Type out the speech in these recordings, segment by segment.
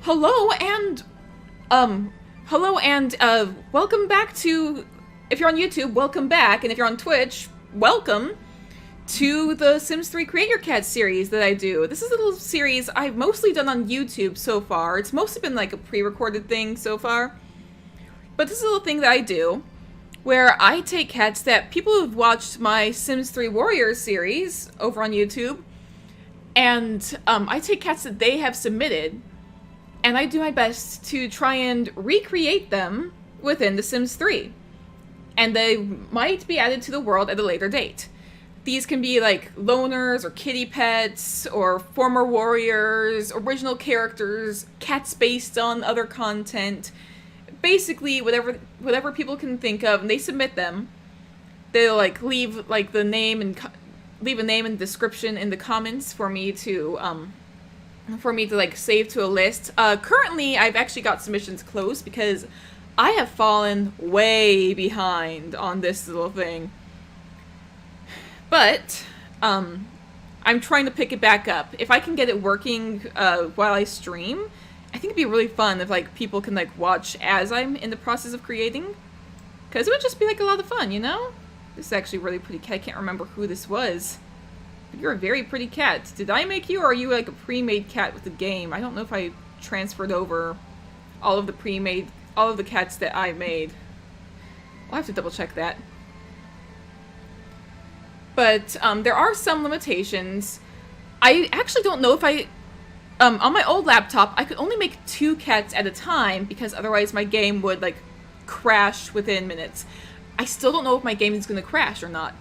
Hello and welcome back to, if you're on YouTube, welcome back, and if you're on Twitch, welcome to the Sims 3 Creator Cat series that I do. This is a little series I've mostly done on YouTube so far. It's mostly been like a pre-recorded thing so far. But this is a little thing that I do where I take cats that people have watched my Sims 3 Warriors series over on YouTube, and I take cats that they have submitted, and I do my best to try and recreate them within The Sims 3. And they might be added to the world at a later date. These can be like loners or kitty pets or former warriors, original characters, cats based on other content. Basically, whatever people can think of, and they submit them. They'll like leave like the name and leave a name and description in the comments for me to like save to a list. Currently, I've actually got submissions closed because I have fallen way behind on this little thing. But I'm trying to pick it back up. If I can get it working while I stream, I think it'd be really fun if like people can like watch as I'm in the process of creating, because it would just be like a lot of fun, you know? This is actually a really pretty cat. I can't remember who this was. But you're a very pretty cat. Did I make you, or are you like a pre-made cat with the game? I don't know if I transferred over all of the cats that I made. I'll have to double check that. But there are some limitations. I actually don't know if on my old laptop, I could only make 2 cats at a time because otherwise my game would like crash within minutes. I still don't know if my game is going to crash or not.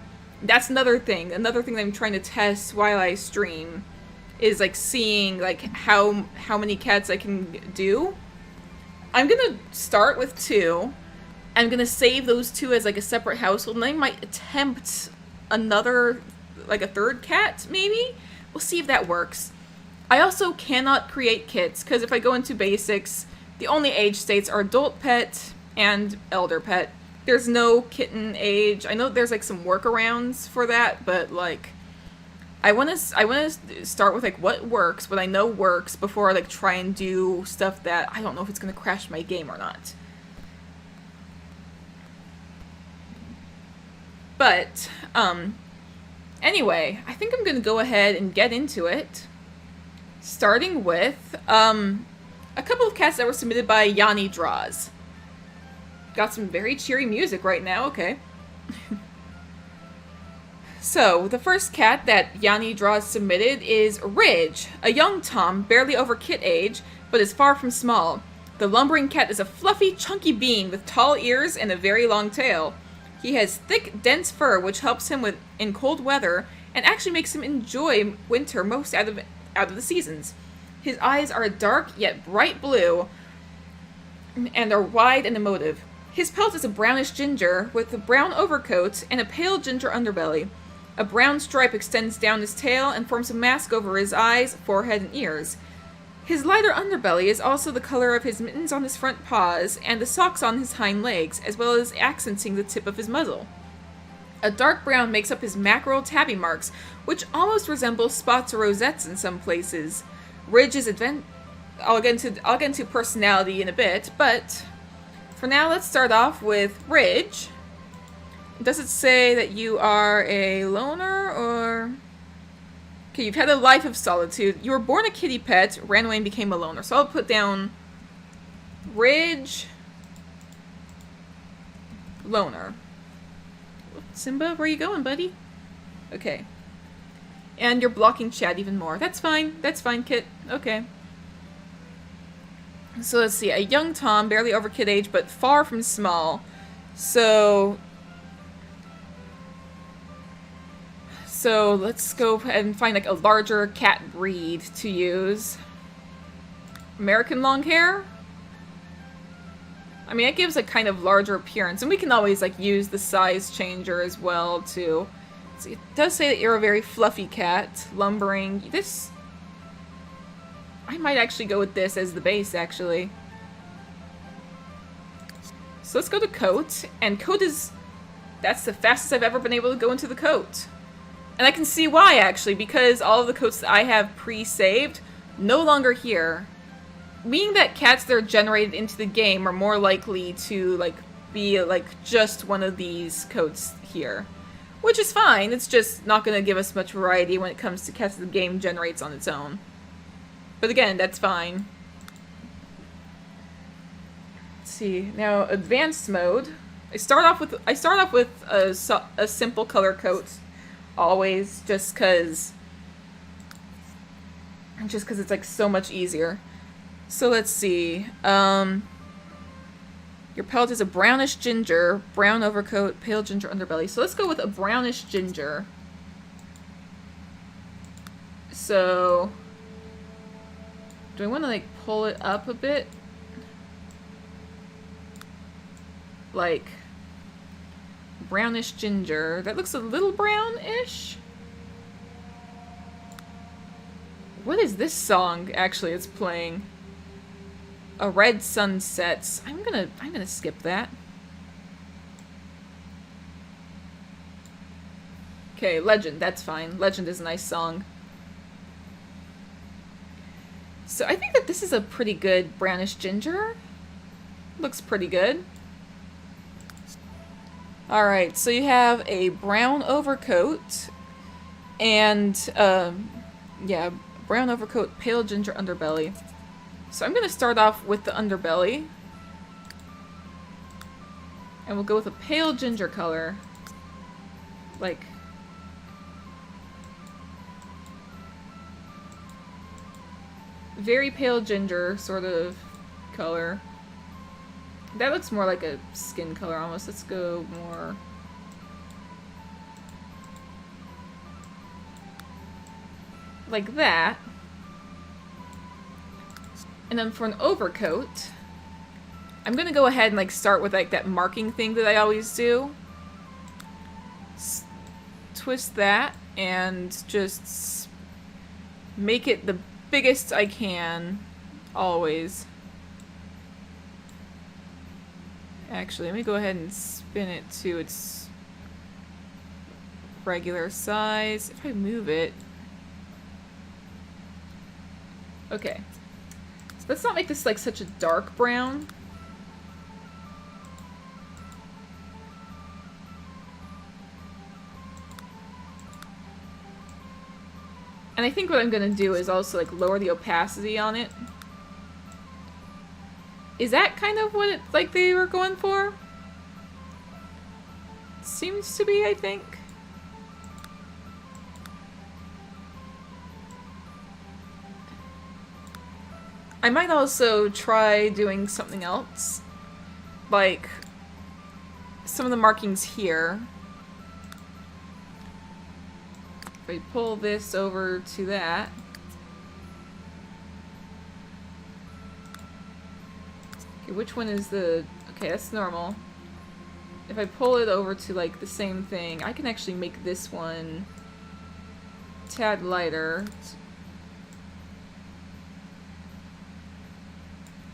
That's another thing. Another thing that I'm trying to test while I stream is like seeing like how many cats I can do. I'm going to start with 2. I'm going to save those 2 as like a separate household, and I might attempt another, like a 3rd cat, maybe? We'll see if that works. I also cannot create kits, because if I go into basics, the only age states are adult pet and elder pet. There's no kitten age. I know there's like some workarounds for that, but like I want to start with like what works, what I know works, before I like try and do stuff that I don't know if it's going to crash my game or not. But anyway, I think I'm going to go ahead and get into it, starting with a couple of cats that were submitted by Yanni Draws. Got some very cheery music right now, okay. So, the first cat that Yanni Draws submitted is Ridge, a young tom, barely over kit age, but is far from small. The lumbering cat is a fluffy, chunky being with tall ears and a very long tail. He has thick, dense fur, which helps him in cold weather, and actually makes him enjoy winter most out of the seasons. His eyes are dark yet bright blue, and are wide and emotive. His pelt is a brownish ginger, with a brown overcoat and a pale ginger underbelly. A brown stripe extends down his tail and forms a mask over his eyes, forehead, and ears. His lighter underbelly is also the color of his mittens on his front paws and the socks on his hind legs, as well as accenting the tip of his muzzle. A dark brown makes up his mackerel tabby marks, which almost resemble spots or rosettes in some places. Ridge is I'll get into personality in a bit, but for now let's start off with Ridge. Does it say that you are a loner, or... Okay, you've had a life of solitude. You were born a kitty pet, ran away and became a loner. So I'll put down Ridge, loner. Simba, where are you going, buddy? Okay. And you're blocking chat even more. That's fine. That's fine, Kit. Okay. So let's see. A young tom, barely over kid age, but far from small. So let's go and find like a larger cat breed to use. American long hair? I mean, it gives a kind of larger appearance, and we can always like use the size changer as well too. See, it does say that you're a very fluffy cat, lumbering. This, I might actually go with this as the base, actually. So let's go to coat, and coat that's the fastest I've ever been able to go into the coat. And I can see why, actually, because all of the coats that I have pre-saved no longer here. meaning that cats that are generated into the game are more likely to like be like just one of these coats here, which is fine. It's just not going to give us much variety when it comes to cats that the game generates on its own. But again, that's fine. Let's see now, advanced mode. I start off with a simple color coat, always, just because it's like so much easier. So let's see. Your pelt is a brownish ginger, brown overcoat, pale ginger underbelly. So let's go with a brownish ginger. So do I want to like pull it up a bit? Like brownish ginger. That looks a little brownish. What is this song actually it's playing? A Red Sun Sets. I'm gonna skip that. Okay, Legend, that's fine. Legend is a nice song. So I think that this is a pretty good brownish ginger. Looks pretty good. Alright, so you have a brown overcoat and yeah, brown overcoat, pale ginger underbelly. So I'm going to start off with the underbelly. And we'll go with a pale ginger color. Like very pale ginger sort of color. That looks more like a skin color almost. Let's go more like that. And then for an overcoat, I'm gonna go ahead and like start with like that marking thing that I always do. Twist that and just make it the biggest I can, always. Actually, let me go ahead and spin it to its regular size. If I move it. Okay. Let's not make this like such a dark brown. And I think what I'm gonna do is also like lower the opacity on it. Is that kind of what it, like they were going for? Seems to be, I think. I might also try doing something else. Like some of the markings here. If I pull this over to that. Okay, which one is the... Okay, that's normal. If I pull it over to like the same thing, I can actually make this one a tad lighter.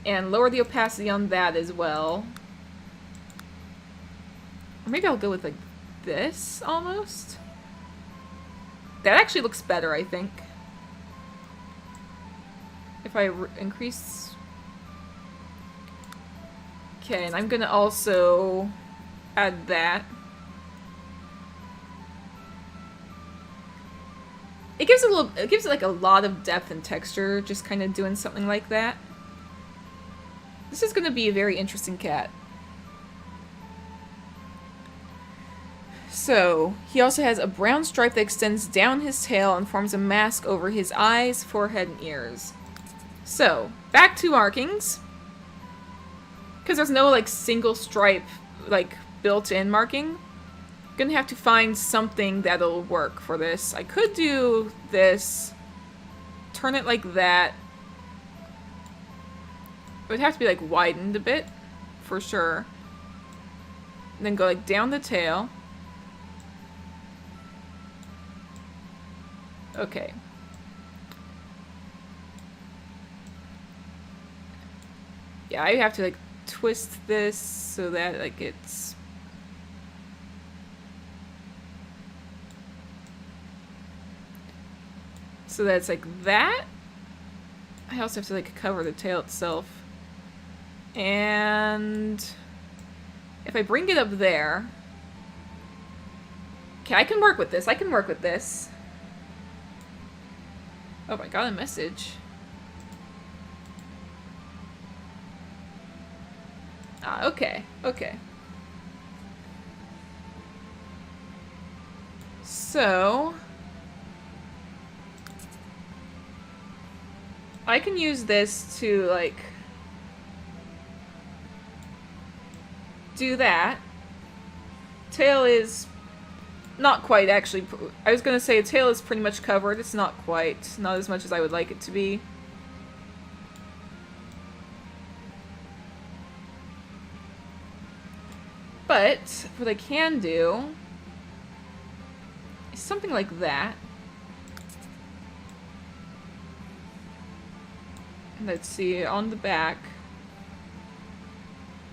And lower the opacity on that as well. Or maybe I'll go with like this almost. That actually looks better, I think. If I increase... Okay, and I'm gonna also add that. It gives it like a lot of depth and texture, just kind of doing something like that. This is gonna be a very interesting cat. So, he also has a brown stripe that extends down his tail and forms a mask over his eyes, forehead, and ears. So, back to markings. Because there's no, like, single stripe, like, built-in marking. I'm gonna have to find something that'll work for this. I could do this. Turn it like that. It would have to be, like, widened a bit. For sure. And then go, like, down the tail. Okay. Yeah, I have to, like, twist this so that, like, it's... So that it's like that. I also have to like cover the tail itself. And if I bring it up there, okay, I can work with this. I can work with this. Oh, I got a message. Ah, okay, okay. So I can use this to, like, do that. Tail is not quite, actually. I was gonna say tail is pretty much covered. It's not quite. Not as much as I would like it to be. But what I can do is something like that. Let's see, on the back.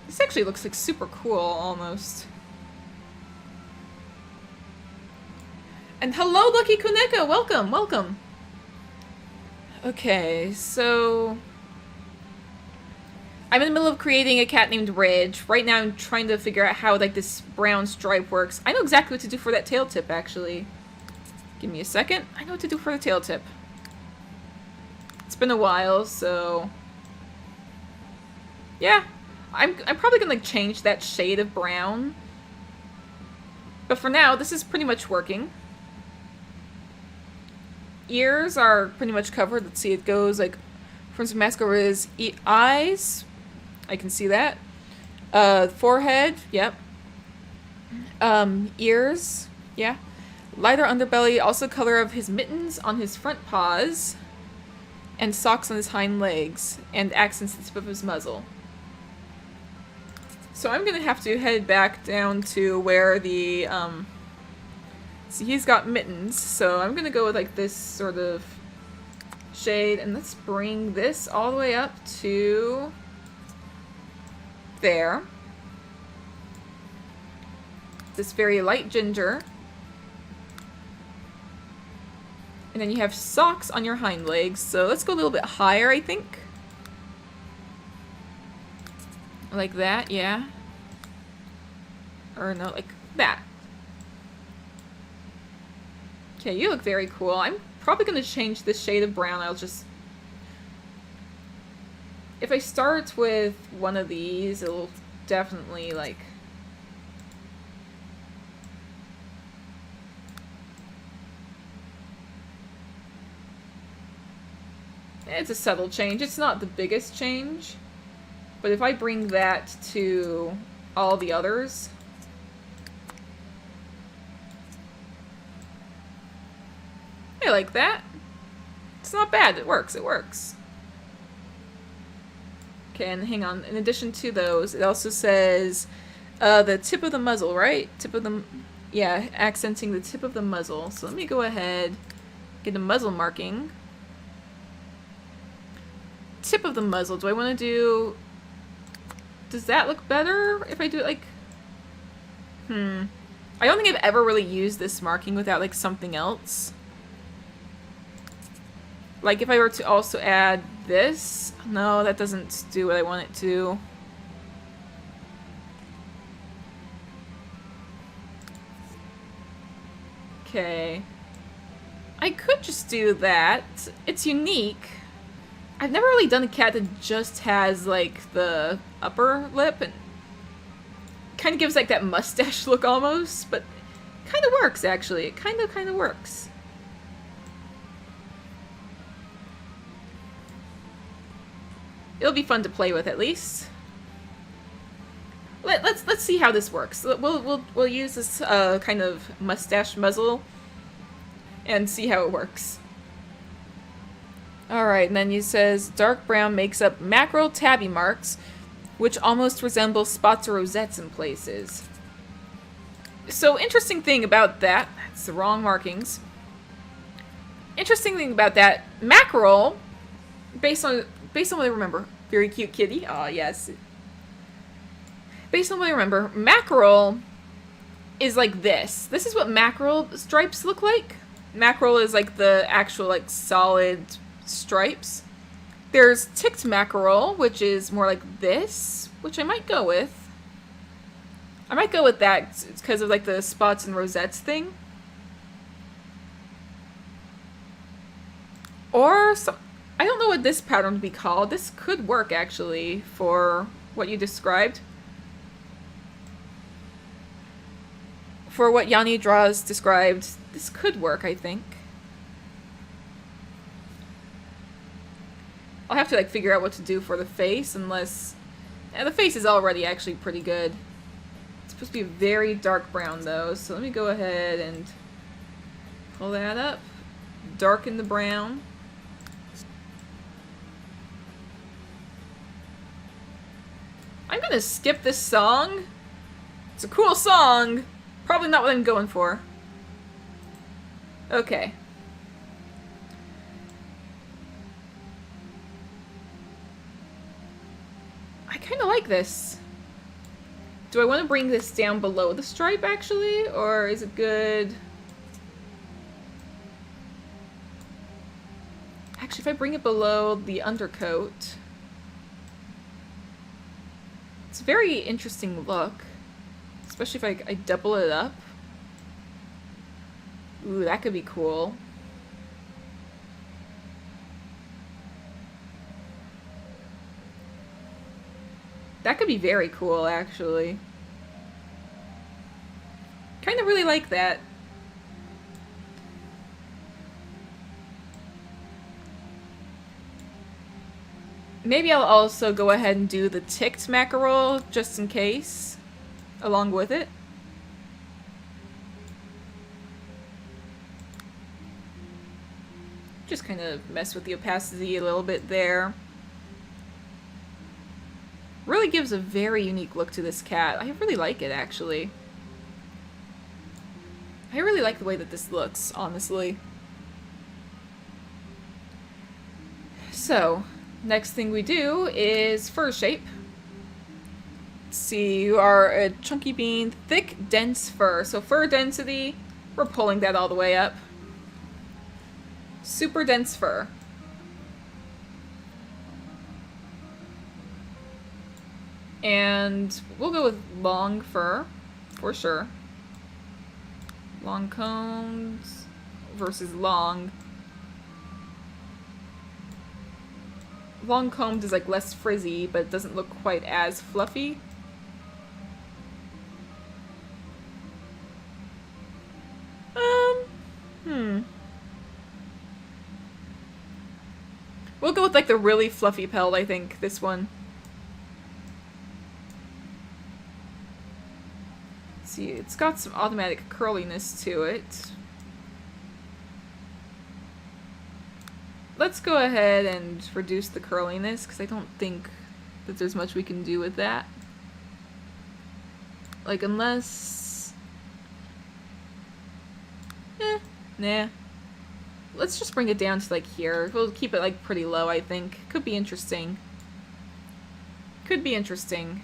This actually looks like super cool, almost. And hello, Lucky Kuneka! Welcome, welcome! Okay, so I'm in the middle of creating a cat named Ridge. Right now I'm trying to figure out how, like, this brown stripe works. I know exactly what to do for that tail tip, actually. Give me a second. I know what to do for the tail tip. It's been a while, so yeah. I'm probably gonna, like, change that shade of brown. But for now, this is pretty much working. Ears are pretty much covered. Let's see, it goes, like, from some mascara's eyes. I can see that. Forehead, yep. Ears, yeah. Lighter underbelly, also color of his mittens on his front paws. And socks on his hind legs. And accents the tip of his muzzle. So I'm gonna have to head back down to where the, see, he's got mittens, so I'm gonna go with, like, this sort of shade, and let's bring this all the way up to there. This very light ginger. And then you have socks on your hind legs, so let's go a little bit higher, I think. Like that, yeah. Or no, like that. Okay, you look very cool. I'm probably going to change this shade of brown. I'll just... If I start with one of these, it'll definitely, like... It's a subtle change. It's not the biggest change. But if I bring that to all the others... I like that. It's not bad. It works. It works. Okay, and hang on. In addition to those, it also says the tip of the muzzle, right? Tip of the... Yeah, accenting the tip of the muzzle. So let me go ahead, get a muzzle marking. Tip of the muzzle. Do I want to do... Does that look better if I do it like... I don't think I've ever really used this marking without, like, something else. Like, if I were to also add this... No, that doesn't do what I want it to. Okay. I could just do that. It's unique. I've never really done a cat that just has, like, the upper lip, and kind of gives, like, that mustache look almost, but kind of works, actually. It kind of works. It'll be fun to play with, at least. Let's see how this works. We'll use this kind of mustache muzzle and see how it works. Alright, and then he says, dark brown makes up mackerel tabby marks, which almost resemble spots or rosettes in places. So, interesting thing about that, that's the wrong markings. Interesting thing about that, mackerel, based on what I remember, very cute kitty, aw yes. Based on what I remember, mackerel is like this. This is what mackerel stripes look like. Mackerel is like the actual, like, solid stripes. There's ticked mackerel, which is more like this, which I might go with. I might go with that because of like the spots and rosettes thing. Or some, I don't know what this pattern would be called. This could work actually for what you described. For what Yanni draws described, this could work, I think. I'll have to like figure out what to do for the face, unless... Yeah, the face is already actually pretty good. It's supposed to be very dark brown though, so let me go ahead and pull that up. Darken the brown. I'm gonna skip this song. It's a cool song. Probably not what I'm going for. Okay. I kind of like this. Do I want to bring this down below the stripe, actually? Or is it good? Actually, if I bring it below the undercoat... It's a very interesting look. Especially if I double it up. Ooh, that could be cool. That could be very cool, actually. Kind of really like that. Maybe I'll also go ahead and do the ticked mackerel, just in case, along with it. Just kind of mess with the opacity a little bit there. Really gives a very unique look to this cat. I really like it, actually. I really like the way that this looks, honestly. So, next thing we do is fur shape. Let's see, you are a chunky bean, thick, dense fur. So fur density, we're pulling that all the way up. Super dense fur. And we'll go with long fur, for sure. Long combs versus long. Long combed is like less frizzy, but it doesn't look quite as fluffy. We'll go with like the really fluffy pelt, I think, this one. Let's see, it's got some automatic curliness to it. Let's go ahead and reduce the curliness, because I don't think that there's much we can do with that. Like, unless... nah. Let's just bring it down to, like, here. We'll keep it, like, pretty low, I think. Could be interesting. Could be interesting.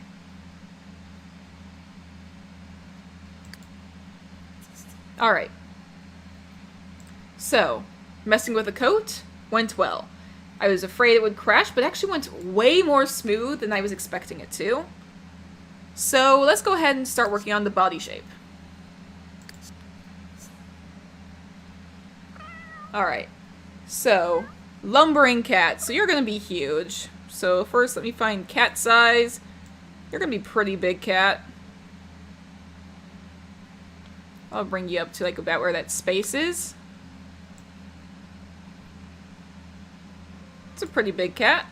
Alright. So, messing with a coat went well. I was afraid it would crash, but it actually went way more smooth than I was expecting it to. So, let's go ahead and start working on the body shape. Alright, so, lumbering cat. So you're gonna be huge. So first let me find cat size. You're gonna be pretty big, cat. I'll bring you up to like about where that space is. It's a pretty big cat.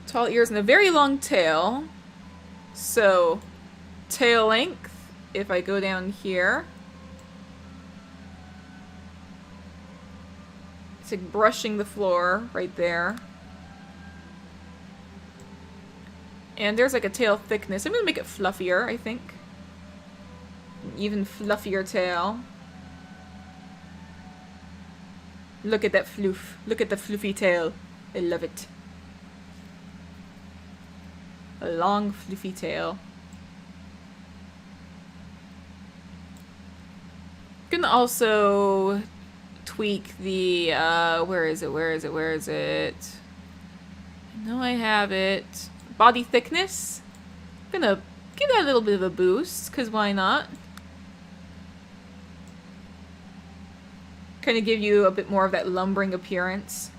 Tall ears and a very long tail. So, tail length, if I go down here. It's like brushing the floor right there. And there's like a tail thickness. I'm gonna make it fluffier, I think. An even fluffier tail. Look at that floof. Look at the floofy tail. I love it. A long floofy tail. Gonna also tweak the, where is it? I know I have it. Body thickness. I'm gonna give that a little bit of a boost, because why not? Kind of give you a bit more of that lumbering appearance.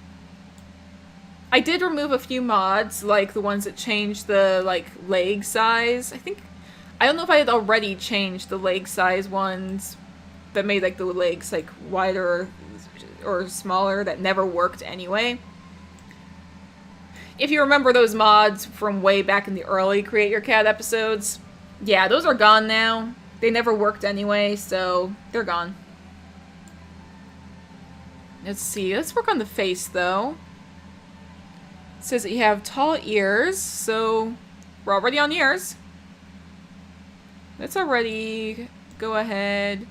I did remove a few mods, like the ones that changed the, like, leg size. I don't know if I had already changed the leg size ones that made, like, the legs, like, wider or smaller that never worked anyway. If you remember those mods from way back in the early Create Your Cat episodes, yeah, those are gone now. They never worked anyway, so they're gone. Let's see, let's work on the face, though. It says that you have tall ears, so we're already on ears. Let's already go ahead.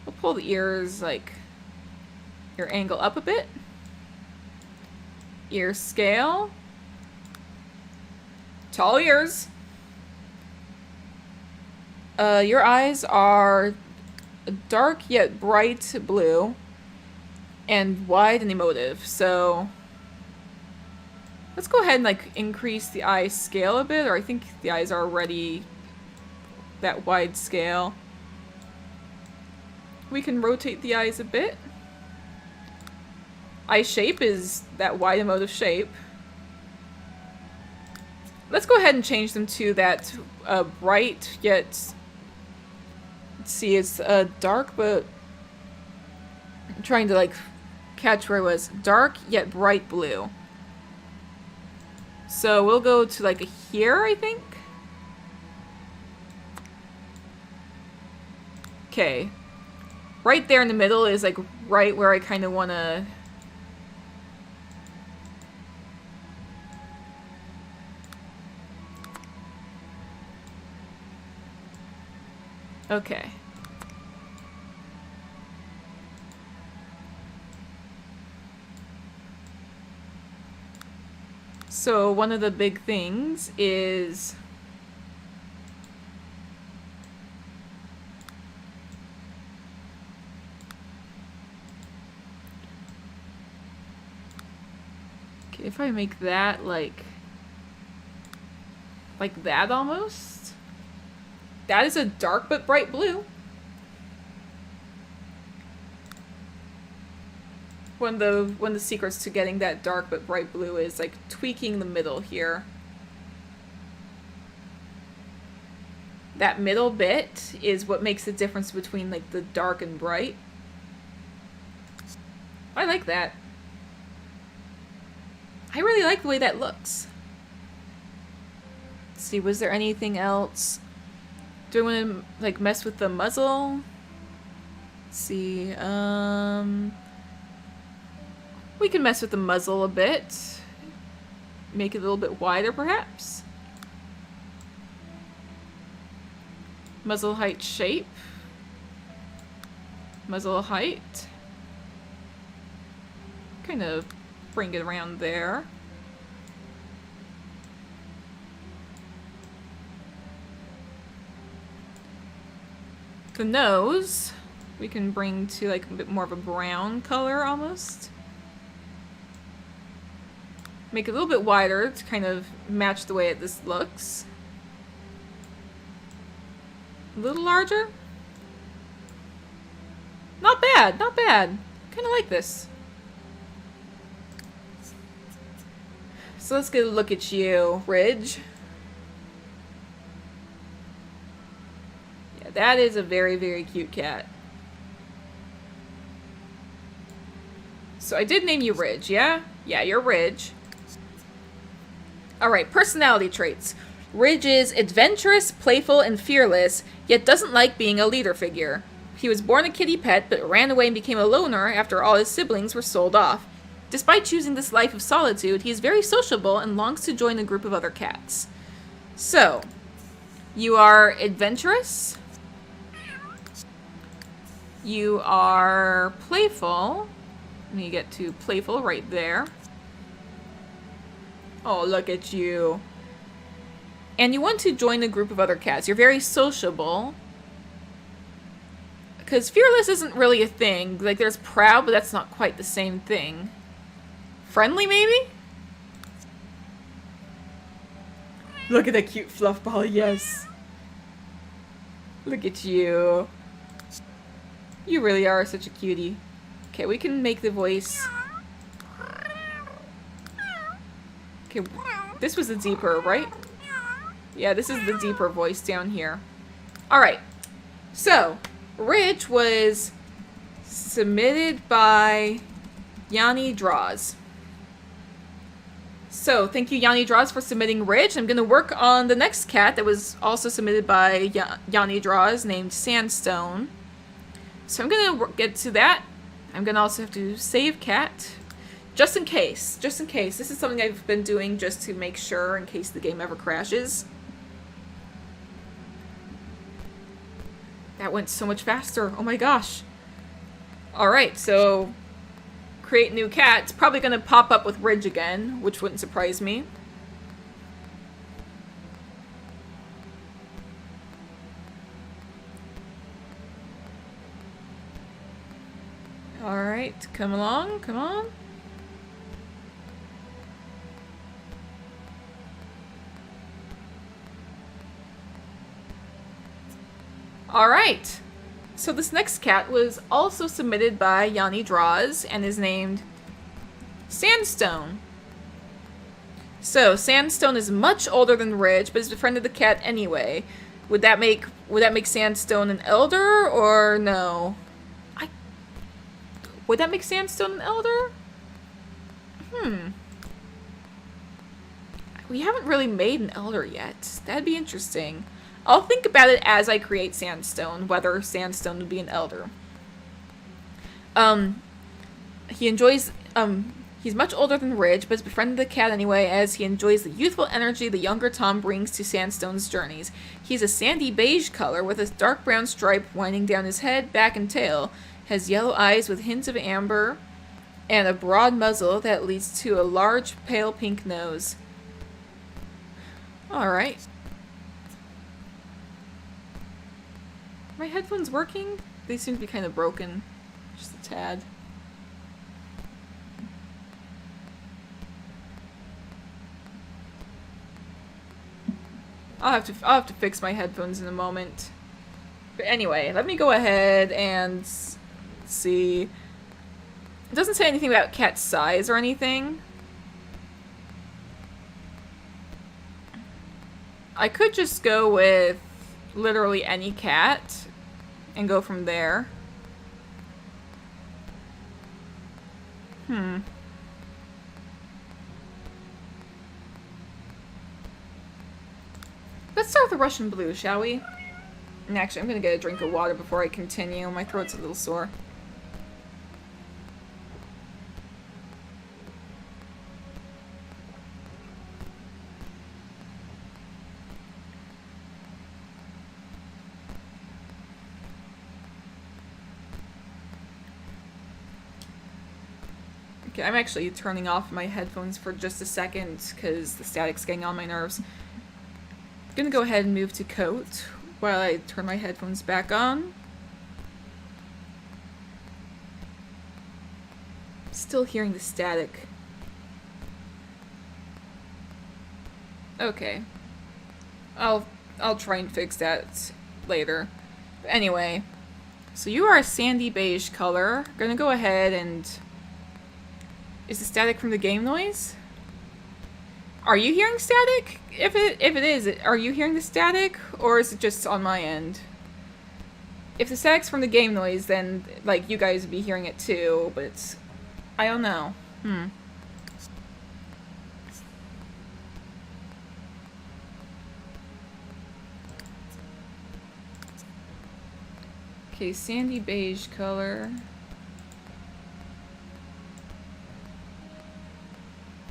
We'll pull the ears, like, your angle up a bit. Ear scale. Tall ears. Your eyes are dark yet bright blue and wide and emotive, so let's go ahead and, like, increase the eye scale a bit, or I think the eyes are already that wide scale. We can rotate the eyes a bit. Eye shape is that wide emotive shape. Let's go ahead and change them to that bright yet, let's see, it's dark, but I'm trying to, like, catch where it was. Dark yet bright blue. So we'll go to, like, here, I think. Okay. Right there in the middle is, like, right where I kind of want to... Okay. So one of the big things is okay, if I make that like that almost. That is a dark but bright blue. One of the secrets to getting that dark but bright blue is, like, tweaking the middle here. That middle bit is what makes the difference between, like, the dark and bright. I like that. I really like the way that looks. Let's see, was there anything else? Do I want to, like, mess with the muzzle? Let's see, we can mess with the muzzle a bit. Make it a little bit wider, perhaps. Muzzle height shape. Muzzle height. Kind of bring it around there. The nose, we can bring to, like, a bit more of a brown color almost. Make it a little bit wider to kind of match the way this looks. A little larger. Not bad, not bad. Kind of like this. So let's get a look at you, Ridge. Yeah, that is a very, very cute cat. So I did name you Ridge, yeah? Yeah, you're Ridge. Alright, personality traits. Ridge is adventurous, playful, and fearless, yet doesn't like being a leader figure. He was born a kitty pet, but ran away and became a loner after all his siblings were sold off. Despite choosing this life of solitude, he is very sociable and longs to join a group of other cats. So, you are adventurous. You are playful. Let me get to playful right there. Oh, look at you. And you want to join a group of other cats. You're very sociable. Because fearless isn't really a thing. Like, there's proud, but that's not quite the same thing. Friendly, maybe? Look at that cute fluff ball, yes. Look at you. You really are such a cutie. Okay, we can make the voice. Okay, this was the deeper, right? Yeah, this is the deeper voice down here. Alright, so, Ridge was submitted by Yanni Draws. So, thank you, Yanni Draws, for submitting Ridge. I'm going to work on the next cat that was also submitted by Yanni Draws, named Sandstone. So I'm going to get to that. I'm going to also have to save cat. Just in case. Just in case. This is something I've been doing just to make sure in case the game ever crashes. That went so much faster. Oh my gosh. Alright, so create new cat. It's probably going to pop up with Ridge again, which wouldn't surprise me. Alright, come along, come on. Alright, so this next cat was also submitted by Yanni Draws and is named Sandstone. So, Sandstone is much older than Ridge, but is befriended the cat anyway. Would that make Sandstone an elder, or no? Would that make Sandstone an elder? We haven't really made an elder yet. That'd be interesting. I'll think about it as I create Sandstone, whether Sandstone would be an elder. He enjoys, he's much older than Ridge, but has befriended the cat anyway, as he enjoys the youthful energy the younger Tom brings to Sandstone's journeys. He's a sandy beige color with a dark brown stripe winding down his head, back, and tail. Has yellow eyes with hints of amber, and a broad muzzle that leads to a large pale pink nose. Alright. My headphones working? They seem to be kind of broken. Just a tad. I'll have to fix my headphones in a moment. But anyway, let me go ahead and see. It doesn't say anything about cat size or anything. I could just go with literally any cat and go from there. Let's start with the Russian blue, shall we? And actually, I'm gonna get a drink of water before I continue. My throat's a little sore. Okay, I'm actually turning off my headphones for just a second because the static's getting on my nerves. I'm gonna go ahead and move to coat while I turn my headphones back on. Still hearing the static. Okay. I'll try and fix that later. But anyway, so you are a sandy beige color. I'm gonna go ahead and... Is the static from the game noise? Are you hearing static? If it is, are you hearing the static, or is it just on my end? If the static's from the game noise, then like you guys would be hearing it too, but it's, I don't know. Okay, sandy beige color.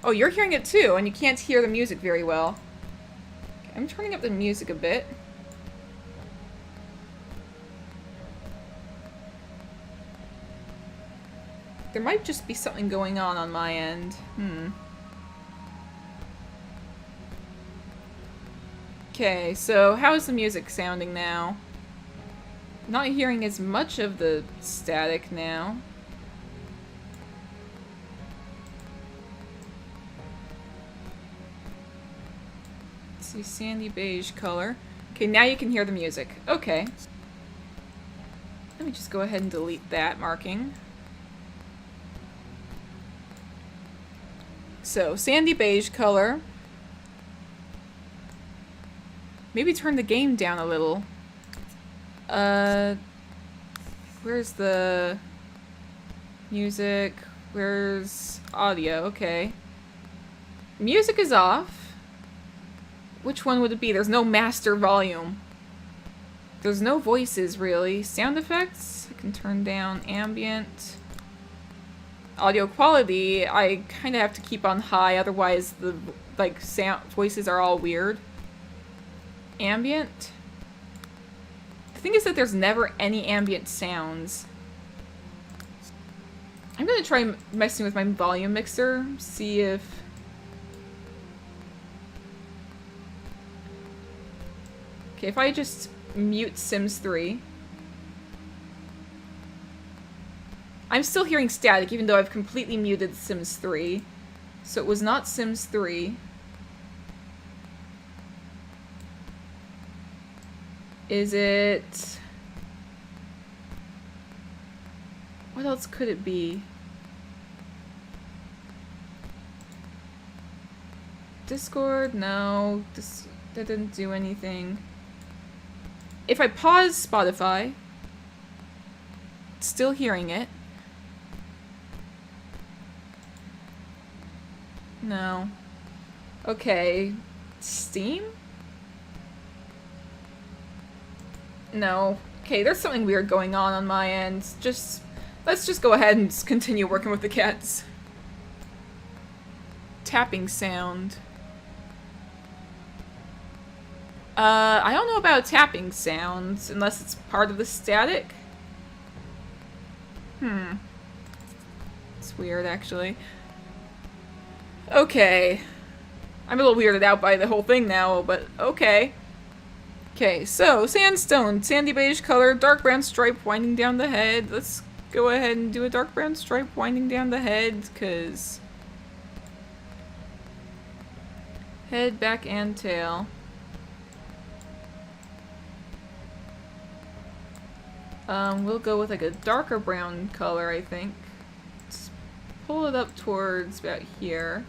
Oh, you're hearing it too, and you can't hear the music very well. Okay, I'm turning up the music a bit. There might just be something going on my end. Okay, so how is the music sounding now? Not hearing as much of the static now. Let's see, sandy beige color. Okay, now you can hear the music. Okay. Let me just go ahead and delete that marking. So, sandy beige color. Maybe turn the game down a little. Where's the music? Where's audio? Okay. Music is off. Which one would it be? There's no master volume. There's no voices, really. Sound effects? I can turn down ambient. Audio quality, I kind of have to keep on high, otherwise the, like, sound voices are all weird. Ambient? The thing is that there's never any ambient sounds. I'm gonna try messing with my volume mixer, see if... Okay, if I just mute Sims 3... I'm still hearing static, even though I've completely muted Sims 3. So it was not Sims 3. Is it... What else could it be? Discord? No. That didn't do anything. If I pause Spotify, still hearing it. No. Okay. Steam? No. Okay, there's something weird going on my end. Let's just go ahead and continue working with the cats. Tapping sound. I don't know about tapping sounds, unless it's part of the static. It's weird, actually. Okay. I'm a little weirded out by the whole thing now, but okay. Okay, so, Sandstone, sandy beige color, dark brown stripe winding down the head. Let's go ahead and do a dark brown stripe winding down the head, because... Head, back, and tail. We'll go with like a darker brown color, I think. Let's pull it up towards about here.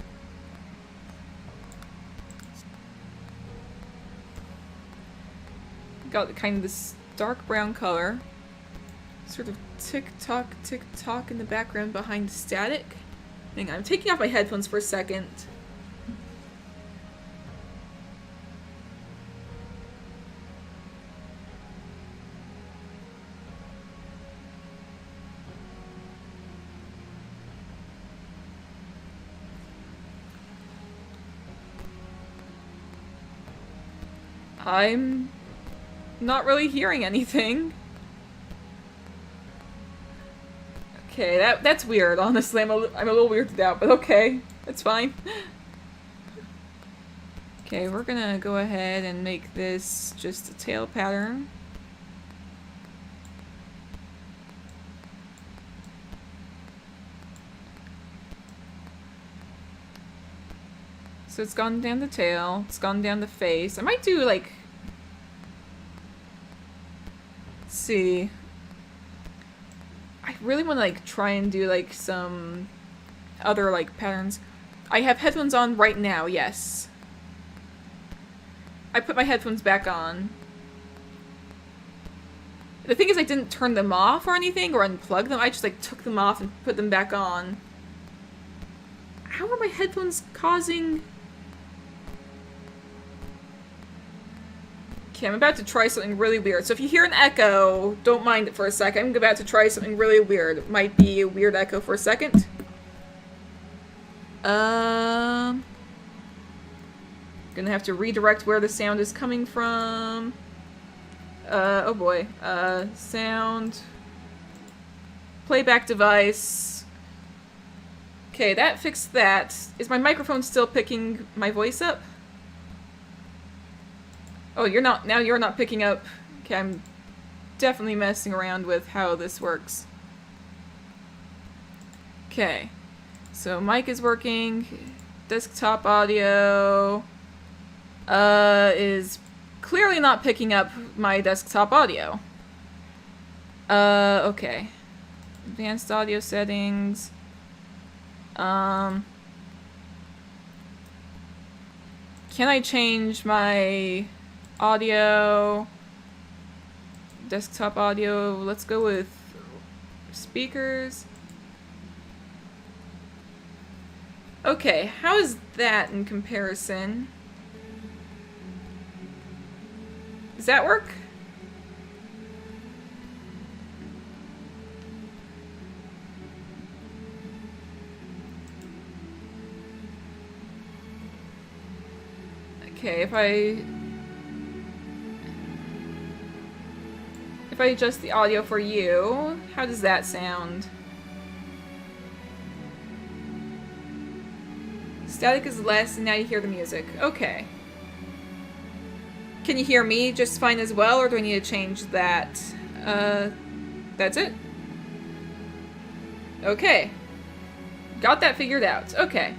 Got kind of this dark brown color. Sort of tick-tock, tick-tock in the background behind the static. Hang on, I'm taking off my headphones for a second. I'm not really hearing anything. Okay, that's weird, honestly. I'm a little weirded out, but okay. That's fine. Okay, we're gonna go ahead and make this just a tail pattern. So it's gone down the tail, it's gone down the face. I might do, like... Let's see. I really want to, like, try and do, like, some other, like, patterns. I have headphones on right now, yes. I put my headphones back on. The thing is, I didn't turn them off or anything, or unplug them. I just, like, took them off and put them back on. How are my headphones causing... Okay, I'm about to try something really weird. So if you hear an echo, don't mind it for a second. I'm about to try something really weird. It might be a weird echo for a second. Gonna have to redirect where the sound is coming from. Oh boy. Sound. Playback device. Okay, that fixed that. Is my microphone still picking my voice up? Oh, you're not. Now you're not picking up. Okay, definitely messing around with how this works. Okay, so mic is working. Desktop audio is clearly not picking up my desktop audio. Okay. Advanced audio settings. Can I change my audio? Desktop audio. Let's go with speakers. Okay, how is that in comparison? Does that work? Okay, if I adjust the audio for you, how does that sound? Static is less, and now you hear the music. Okay. Can you hear me just fine as well, or do I need to change that? That's it? Okay. Got that figured out. Okay.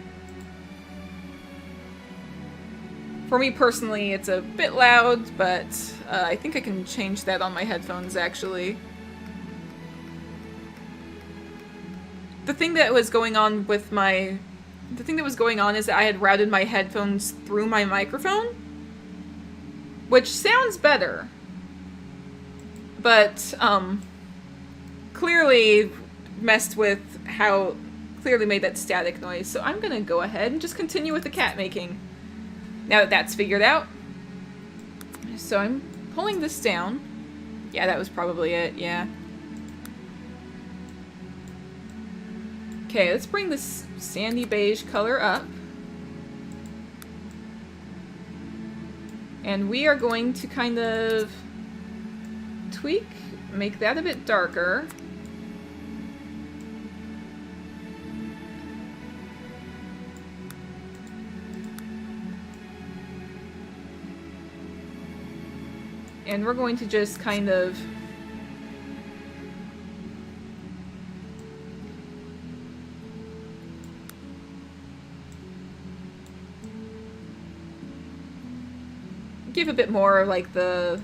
For me personally, it's a bit loud, but I think I can change that on my headphones, actually. The thing that was going on with my... The thing that was going on is that I had routed my headphones through my microphone, which sounds better, but clearly messed with how... Clearly made that static noise, so I'm gonna go ahead and just continue with the cat making. Now that that's figured out. So I'm pulling this down. Yeah, that was probably it, yeah. Okay, let's bring this sandy beige color up. And we are going to kind of tweak, make that a bit darker. And we're going to just kind of give a bit more of like this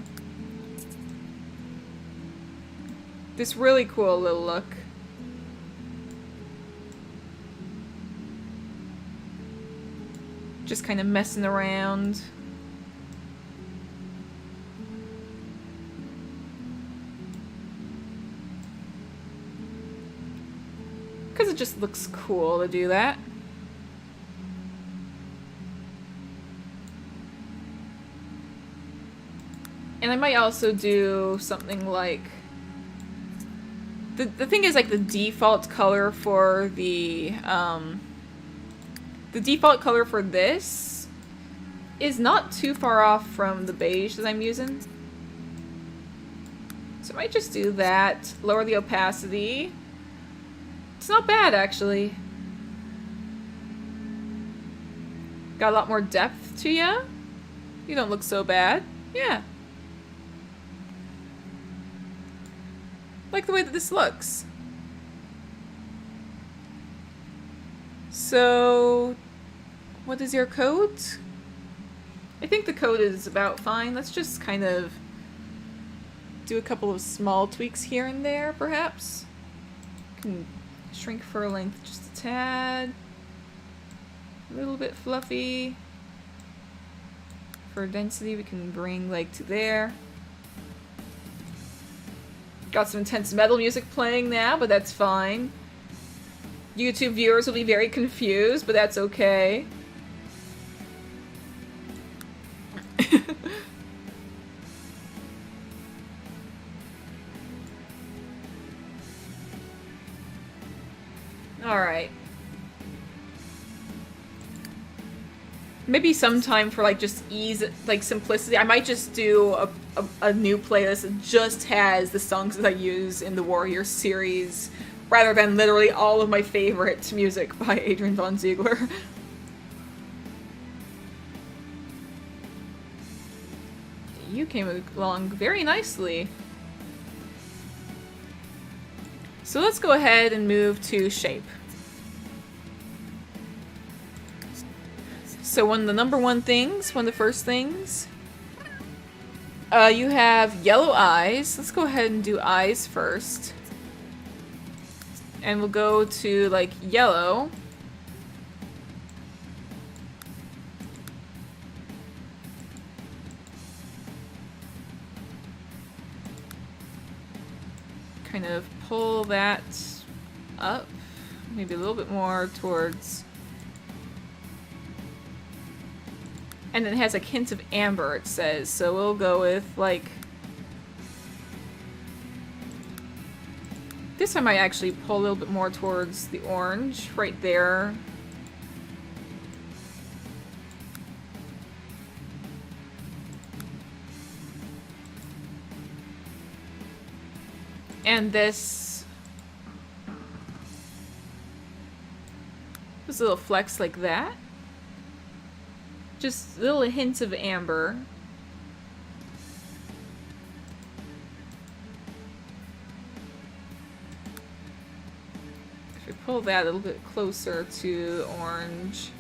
really cool little look. Just kind of messing around. Because it just looks cool to do that. And I might also do something like... The thing is, like, the default color for the default color for this is not too far off from the beige that I'm using. So I might just do that. Lower the opacity. It's not bad, actually. Got a lot more depth to ya. You don't look so bad. Yeah. Like the way that this looks. So, what is your code? I think the code is about fine. Let's just kind of do a couple of small tweaks here and there, perhaps. Can shrink fur length just a tad. A little bit fluffy. For density, we can bring like to there. Got some intense metal music playing now, but that's fine. YouTube viewers will be very confused, but that's okay. Alright. Maybe sometime for like just ease, like simplicity, I might just do a new playlist that just has the songs that I use in the Warrior series, rather than literally all of my favorite music by Adrian von Ziegler. You came along very nicely. So let's go ahead and move to shape. So one of the one of the first things, you have yellow eyes. Let's go ahead and do eyes first. And we'll go to, like, yellow. Kind of pull that up. Maybe a little bit more towards... And it has a hint of amber, it says. So we'll go with, like... This I might actually pull a little bit more towards the orange, right there. And this... Just a little flex like that. Just little hints of amber. If we pull that a little bit closer to orange,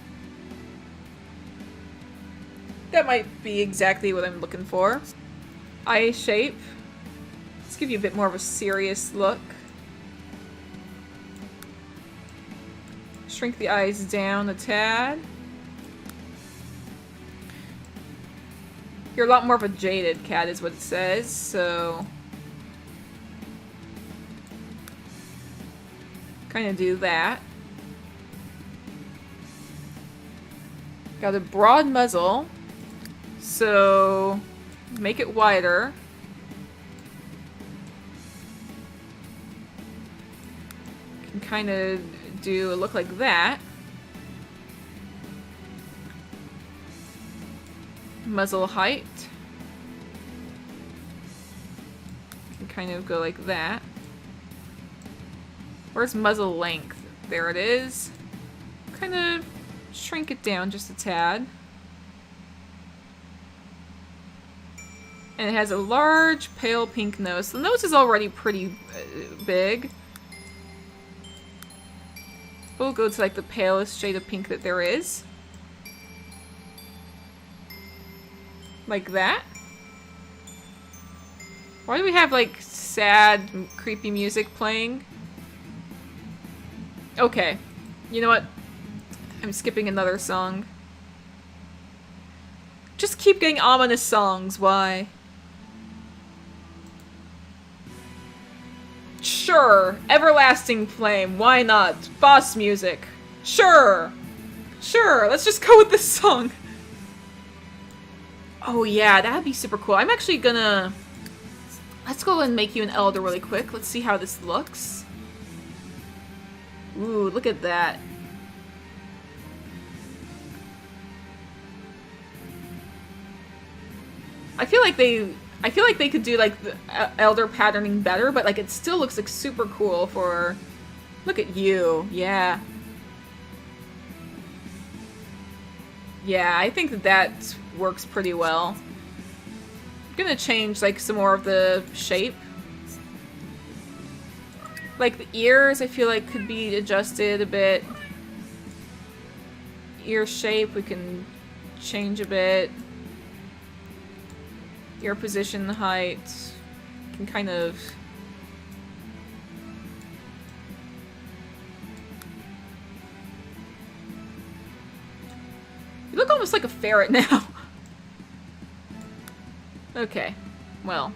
that might be exactly what I'm looking for. Eye shape. Let's give you a bit more of a serious look. Shrink the eyes down a tad. You're a lot more of a jaded cat, is what it says, so... Kind of do that. Got a broad muzzle, so make it wider. Can kind of do a look like that. Muzzle height. Can kind of go like that. Where's muzzle length? There it is. Kind of shrink it down just a tad. And it has a large pale pink nose. The nose is already pretty big. We'll go to like the palest shade of pink that there is. Like that. Why do we have like sad, creepy music playing? Okay. You know what? I'm skipping another song. Just keep getting ominous songs, why? Sure. Everlasting Flame, why not? Boss music. Sure. Sure, let's just go with this song. Oh yeah, that'd be super cool. I'm actually gonna... Let's go and make you an elder really quick. Let's see how this looks. Ooh, look at that. I feel like they could do like the elder patterning better, but like it still looks like super cool for... Look at you. Yeah. Yeah, I think that that works pretty well. I'm gonna change like some more of the shape. Like the ears, I feel like could be adjusted a bit. Ear shape, we can change a bit. Ear position, height, can kind of... You look almost like a ferret now. Okay, well,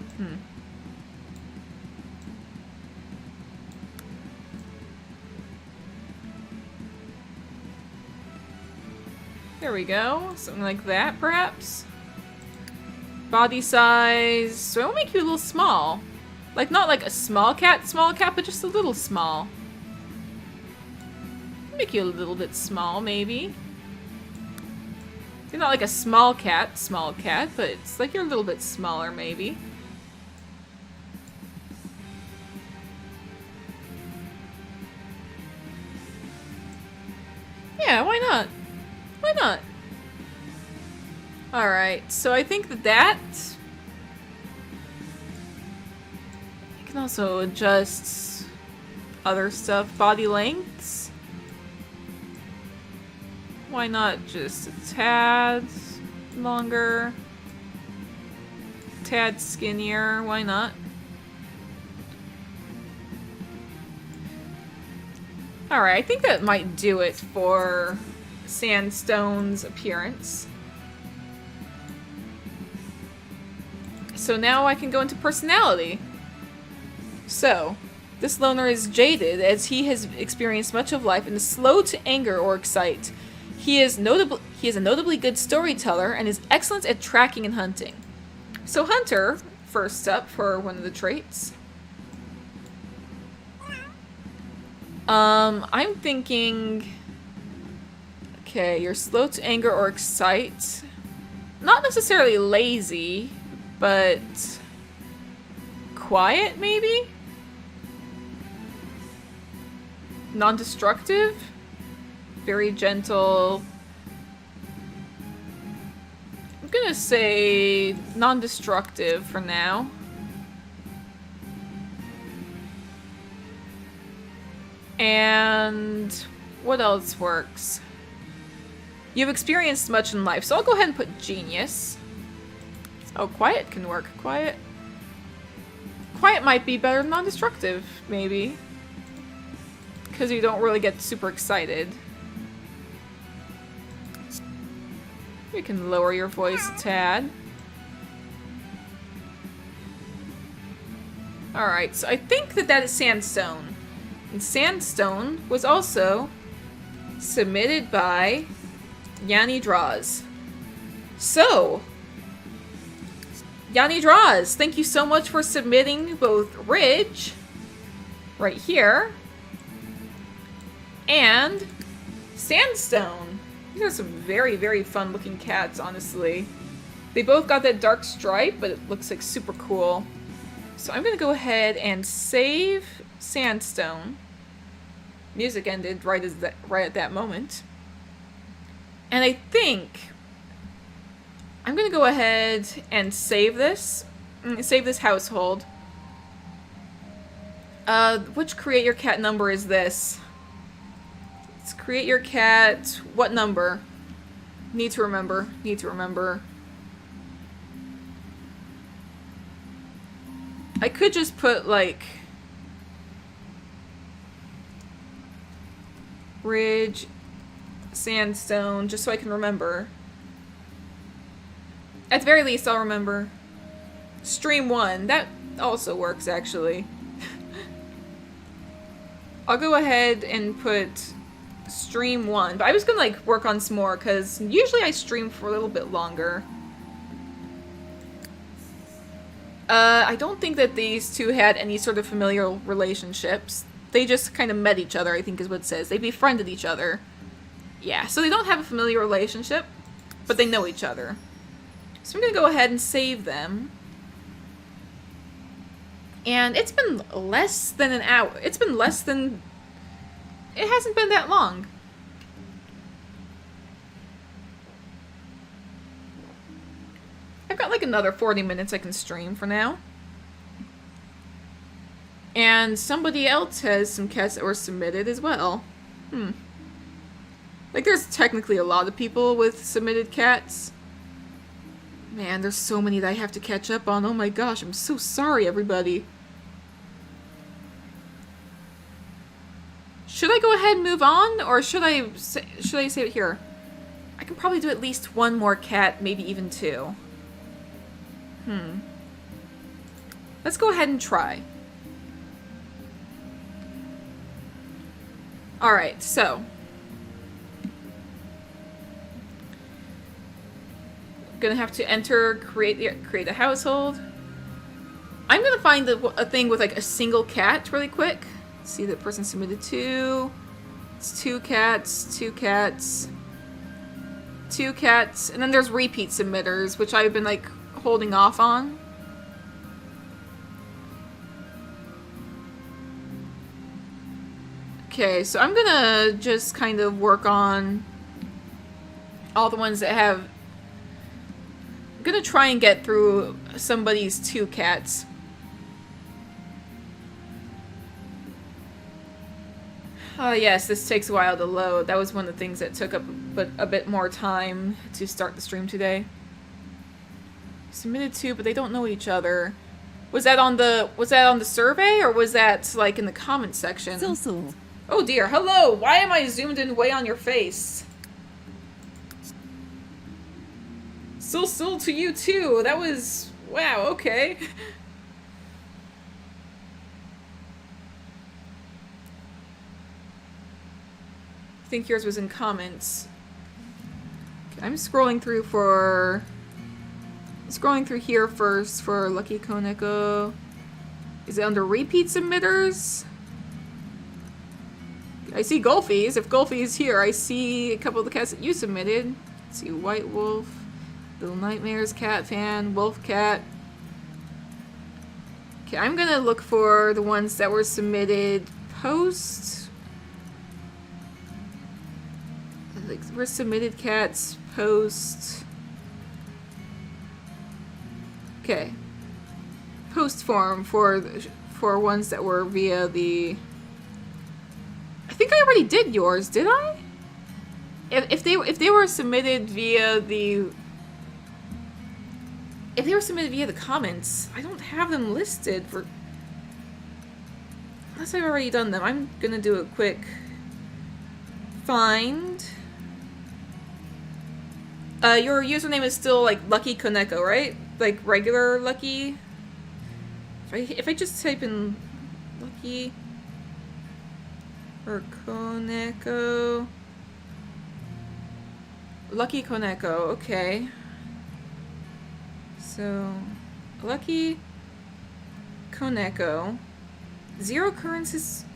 There we go, something like that, perhaps? Body size, so I will make you a little small. Like, not like a small cat, but just a little small. Make you a little bit small, maybe. You're not like a small cat, but it's like you're a little bit smaller, maybe. Yeah, why not? Why not? Alright, so I think that you can also adjust other stuff. Body lengths. Why not just a tad longer? Tad skinnier, why not? Alright, I think that might do it for Sandstone's appearance. So now I can go into personality. So, this loner is jaded as he has experienced much of life and is slow to anger or excite. He is a notably good storyteller and is excellent at tracking and hunting. So Hunter, first up for one of the traits. I'm thinking... Okay, you're slow to anger or excite. Not necessarily lazy, but... quiet, maybe? Non-destructive? Very gentle. I'm gonna say non-destructive for now. And what else works? You've experienced much in life, so I'll go ahead and put genius. Oh, quiet can work. Quiet. Quiet might be better than non-destructive, maybe. Because you don't really get super excited. You can lower your voice a tad. Alright, so I think that is Sandstone. And Sandstone was also submitted by Yanni Draws. So, Yanni Draws, thank you so much for submitting both Ridge, right here, and Sandstone. These are some very, very fun looking cats, honestly. They both got that dark stripe, but it looks like super cool. So I'm gonna go ahead and save Sandstone. Music ended right at that moment. And I think I'm gonna go ahead and save this. Save this household. Which create your cat number is this? Let's create your cat. What number? Need to remember. Need to remember. I could just put like Ridge, Sandstone, just so I can remember. At the very least, I'll remember. Stream 1. That also works, actually. I'll go ahead and put Stream 1. But I was gonna, like, work on some more, because usually I stream for a little bit longer. I don't think that these two had any sort of familial relationships. They just kind of met each other, I think is what it says. They befriended each other. Yeah, so they don't have a familiar relationship, but they know each other. So I'm going to go ahead and save them. And it's been less than an hour. It's been less than... It hasn't been that long. I've got like another 40 minutes I can stream for now. And somebody else has some cats that were submitted as well. Like, there's technically a lot of people with submitted cats. Man, there's so many that I have to catch up on. Oh my gosh, I'm so sorry, everybody. Should I go ahead and move on, or should I save it here? I can probably do at least one more cat, maybe even two. Let's go ahead and try. Alright, so. I'm gonna have to create a household. I'm gonna find a thing with like a single cat really quick. See, that person submitted two. It's two cats, two cats, two cats, and then there's repeat submitters, which I've been like holding off on. Okay, so I'm gonna just kind of work on all the ones that have... I'm gonna try and get through somebody's two cats. Yes, this takes a while to load. That was one of the things that took up a bit more time to start the stream today. Submitted two, but they don't know each other. Was that on the survey, or was that like in the comment section? So. Oh dear, hello! Why am I zoomed in way on your face? So to you too. That was... wow, okay. I think yours was in comments. Okay, I'm scrolling through here first for Lucky Koneko. Is it under repeat submitters? I see Golfies. If Golfie is here, I see a couple of the cats that you submitted. Let's see, White Wolf, Little Nightmares, Cat Fan, Wolf Cat. Okay, I'm gonna look for the ones that were submitted post. Like, were submitted cats post. Okay. Post form for ones that were via the... I think I already did yours, did I? If they were submitted via the... if they were submitted via the comments, I don't have them listed for... unless I've already done them. I'm gonna do a quick find. Your username is still like Lucky Koneko, right? Like regular Lucky. If I just type in Lucky or Koneko. Lucky Koneko, okay. So Lucky Koneko. 0 occurrences.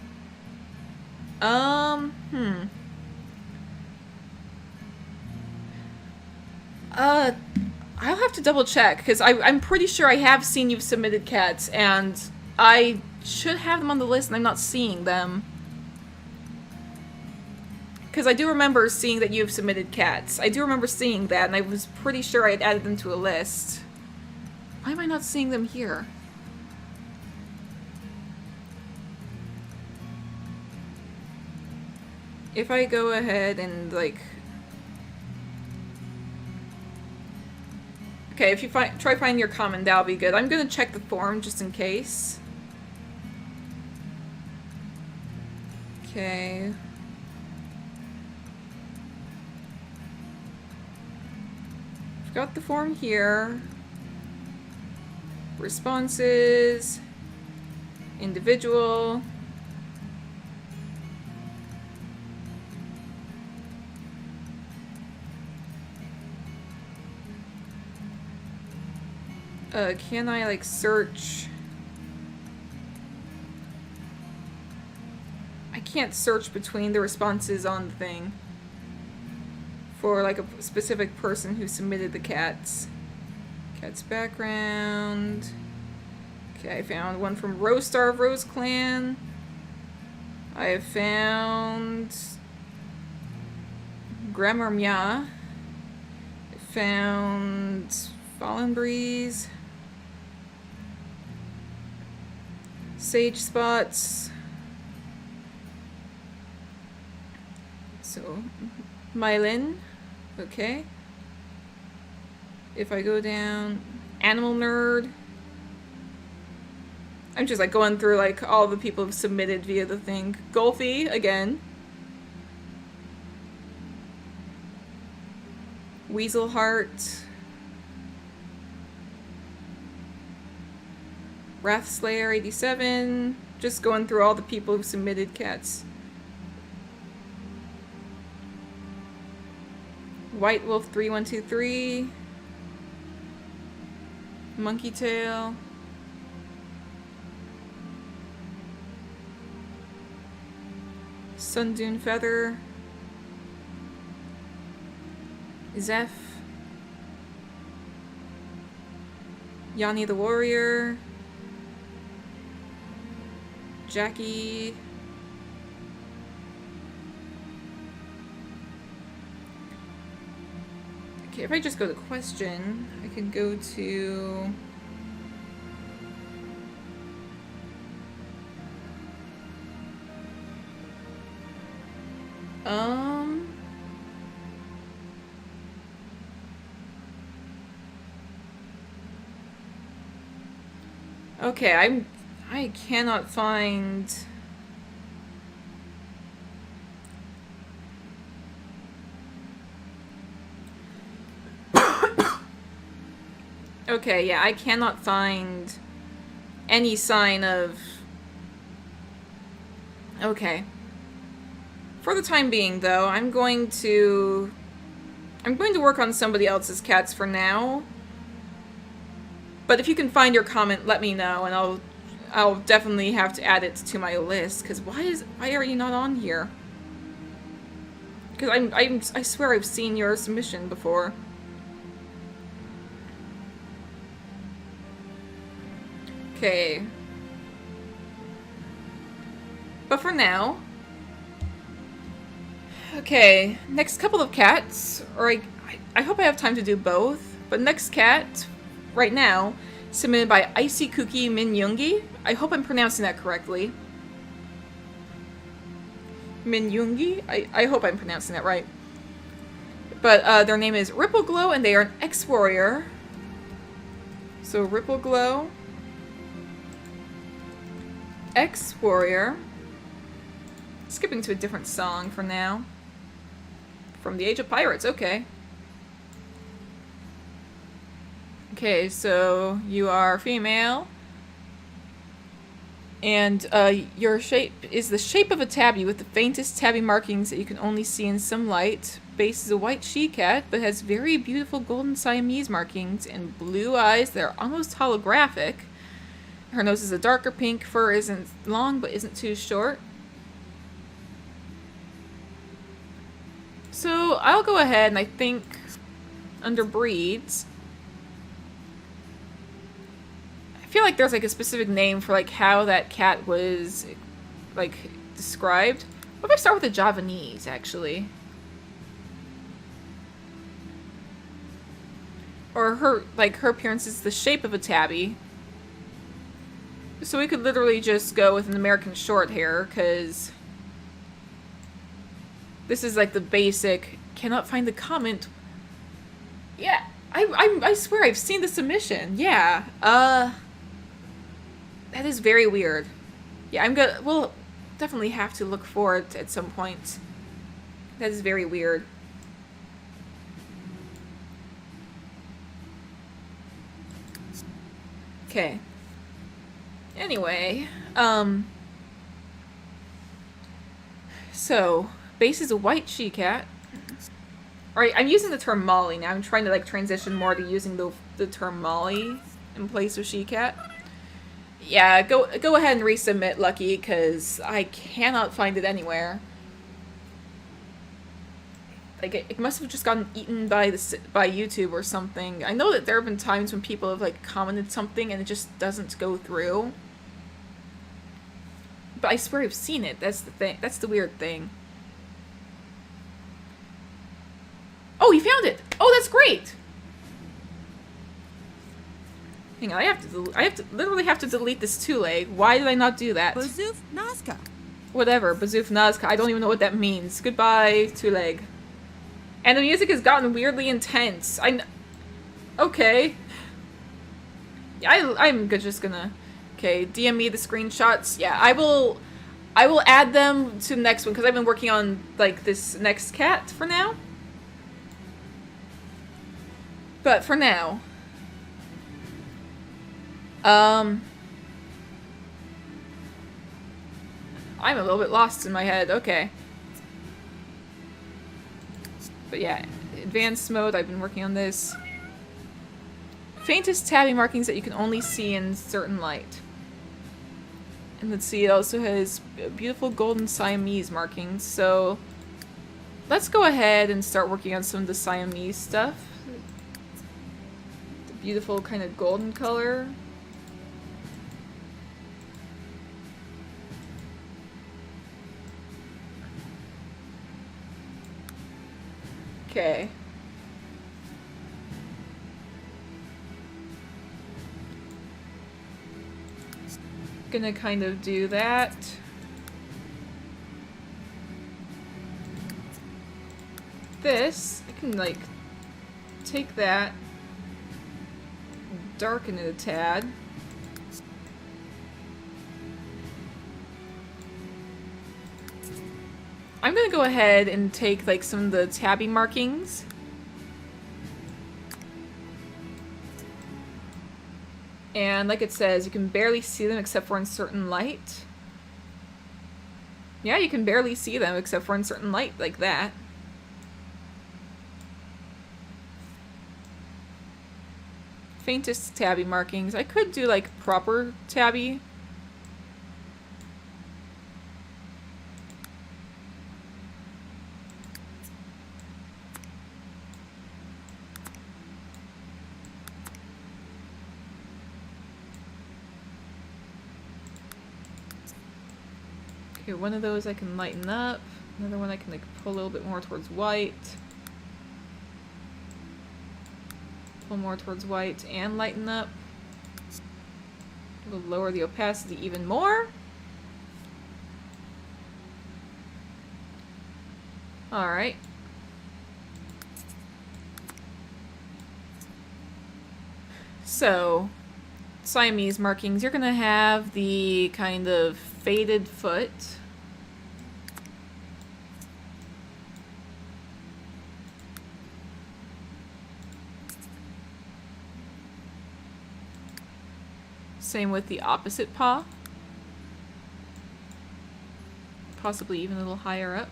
I'll have to double check, because I'm pretty sure I have seen you've submitted cats, and I should have them on the list and I'm not seeing them. Because I do remember seeing that you've submitted cats. I do remember seeing that, and I was pretty sure I had added them to a list. Why am I not seeing them here? If I go ahead and, like... okay, if you try finding your comment, that'll be good. I'm gonna check the form just in case. Okay. I've got the form here. Responses. Individual. Can I, like, search? I can't search between the responses on the thing for, like, a specific person who submitted the cats. Cat's background. Okay, I found one from Rosestar of Rose Clan. I have found Grammar Mya. I found Fallen Breeze. Sage Spots. So, Mylin. Okay. If I go down, Animal Nerd. I'm just like going through like all the people who've submitted via the thing. Golfy, again. Weaselheart. Wrathslayer 87. Just going through all the people who've submitted cats. White Wolf 3123. Monkey Tail. Sundune Feather. Zeph. Yanni the Warrior. Jackie. Okay, if I just go to question, I can go to... Um. Okay, I cannot find. Okay, yeah, I cannot find any sign of. Okay. For the time being, though, I'm going to work on somebody else's cats for now. But if you can find your comment, let me know, and I'll definitely have to add it to my list. Because why are you not on here? Because I swear I've seen your submission before. Okay. But for now. Okay, next couple of cats, or I hope I have time to do both, but next cat, right now, submitted by Icy Cookie Min Yoongi. I hope I'm pronouncing that correctly. Min Yoongi? I hope I'm pronouncing that right. But their name is Ripple Glow, and they are an ex-warrior. So Ripple Glow, ex-warrior. Skipping to a different song for now. From the Age of Pirates, okay. Okay, so you are female. And your shape is the shape of a tabby with the faintest tabby markings that you can only see in some light. Base is a white she-cat, but has very beautiful golden Siamese markings and blue eyes that are almost holographic. Her nose is a darker pink, fur isn't long but isn't too short. So I'll go ahead and I think under breeds, I feel like there's like a specific name for like how that cat was like described. What if I start with the Javanese actually? Or her appearance is the shape of a tabby. So we could literally just go with an American short hair, because this is like the basic. Cannot find the comment. Yeah, I swear I've seen the submission. Yeah. That is very weird. Yeah, we'll definitely have to look for it at some point. That is very weird. Okay. Anyway, so base is a white she-cat. Alright, I'm using the term Molly now. I'm trying to like transition more to using the term Molly in place of she-cat. Yeah, go ahead and resubmit, Lucky, because I cannot find it anywhere. Like, it must have just gotten eaten by YouTube or something. I know that there have been times when people have like commented something and it just doesn't go through. But I swear I've seen it. That's the thing. That's the weird thing. Oh, he found it! Oh, that's great! Hang on, I literally have to delete this two-leg. Why did I not do that? Bazoof Nazca. Whatever, Bazoof Nazca. I don't even know what that means. Goodbye, two-leg. And the music has gotten weirdly intense. Okay. I'm just gonna... Okay, DM me the screenshots. Yeah, I will add them to the next one, because I've been working on, like, this next cat for now. But for now... I'm a little bit lost in my head. Okay. But yeah, advanced mode, I've been working on this. Faintest tabby markings that you can only see in certain light. And let's see, it also has beautiful golden Siamese markings. So let's go ahead and start working on some of the Siamese stuff. The beautiful kind of golden color. Okay. Gonna kind of do that. this, I can, like, take that, darken it a tad. I'm gonna go ahead and take, like, some of the tabby markings. And like it says, you can barely see them except for in certain light. Yeah, you can barely see them except for in certain light, like that. Faintest tabby markings. I could do, like, proper tabby. Okay, one of those I can lighten up. Another one I can, like, pull a little bit more towards white. Pull more towards white and lighten up. We'll lower the opacity even more. Alright. So, Siamese markings, you're gonna have the kind of faded foot. Same with the opposite paw. Possibly even a little higher up.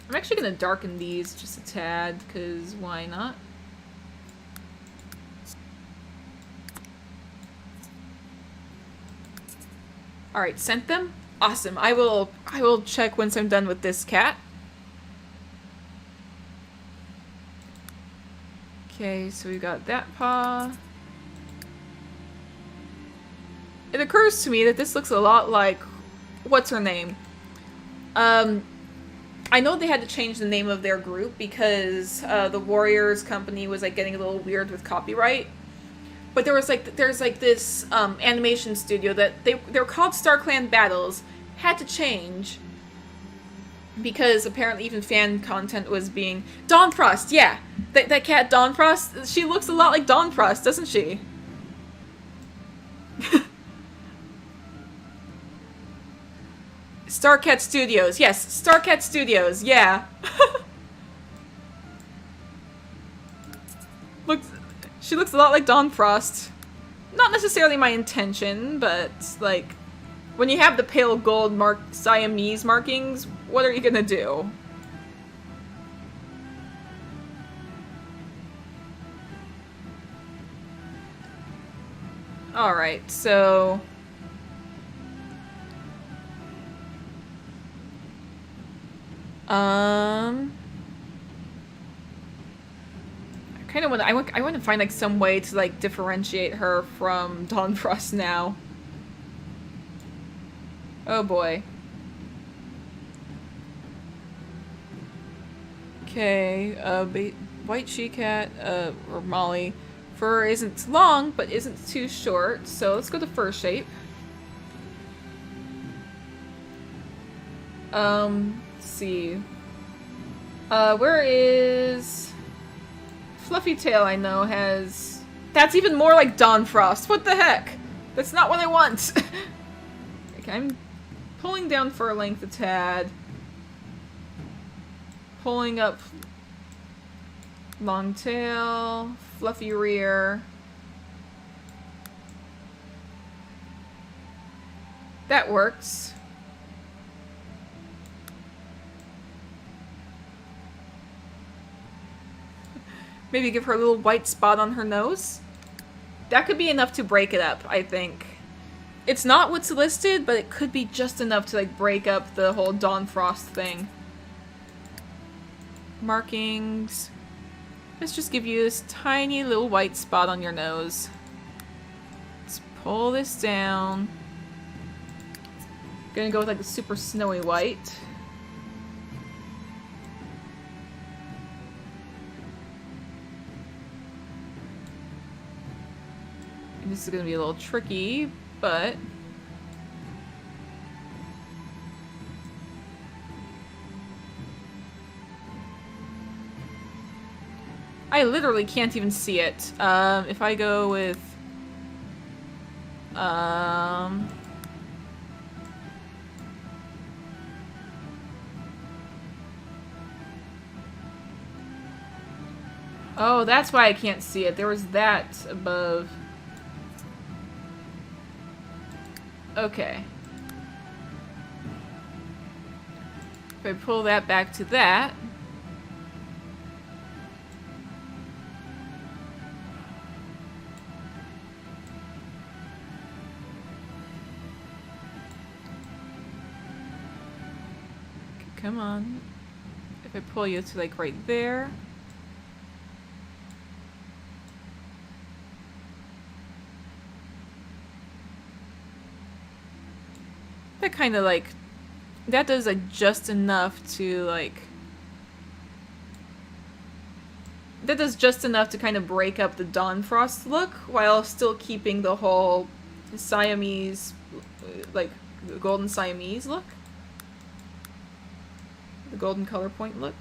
I'm actually going to darken these just a tad, because why not? Alright, sent them? Awesome. I will check once I'm done with this cat. Okay, so we got that paw. It occurs to me that this looks a lot like... What's her name? I know they had to change the name of their group because the Warriors company was, like, getting a little weird with copyright. But there's this animation studio that they're called StarClan Battles. Had to change because apparently even fan content was being... Dawn Frost, yeah! That cat Dawn Frost, she looks a lot like Dawn Frost, doesn't she? Starcat Studios. Yes, Starcat Studios. Yeah. She looks a lot like Dawn Frost. Not necessarily my intention, but, like, when you have the pale gold Siamese markings, what are you gonna do? Alright, so... I kind of want. I want to find, like, some way to, like, differentiate her from Dawn Frost now. Oh boy. Okay. White she-cat. Or Molly. Fur isn't long, but isn't too short. So let's go to fur shape. Let's see. Where is... Fluffy Tail, I know, has... That's even more like Dawn Frost. What the heck? That's not what I want. Okay, I'm pulling down fur length a tad. Pulling up long tail, fluffy rear. That works. Maybe give her a little white spot on her nose. That could be enough to break it up, I think. It's not what's listed, but it could be just enough to, like, break up the whole Dawn Frost thing. Markings. Let's just give you this tiny little white spot on your nose. Let's pull this down. Gonna go with, like, a super snowy white. This is going to be a little tricky, but... I literally can't even see it. If I go with... Oh, that's why I can't see it. There was that above. Okay. If I pull that back to that... Come on. If I pull you to like right there. That kind of like, that does like just enough to like, that does just enough to kind of break up the Dawn Frost look while still keeping the whole Siamese, like the golden Siamese look. The golden color point look.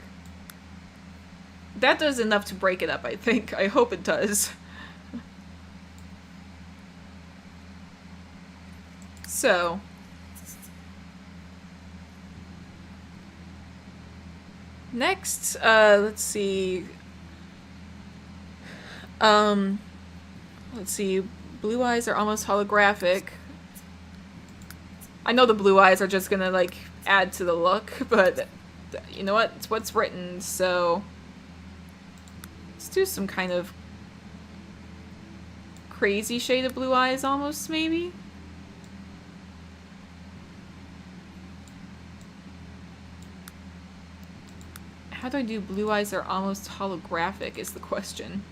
That does enough to break it up, I think. I hope it does. So. Next, let's see. Let's see. Blue eyes are almost holographic. I know the blue eyes are just gonna, like, add to the look, but you know what? It's what's written, so let's do some kind of crazy shade of blue eyes almost, maybe? How do I do blue eyes are almost holographic is the question.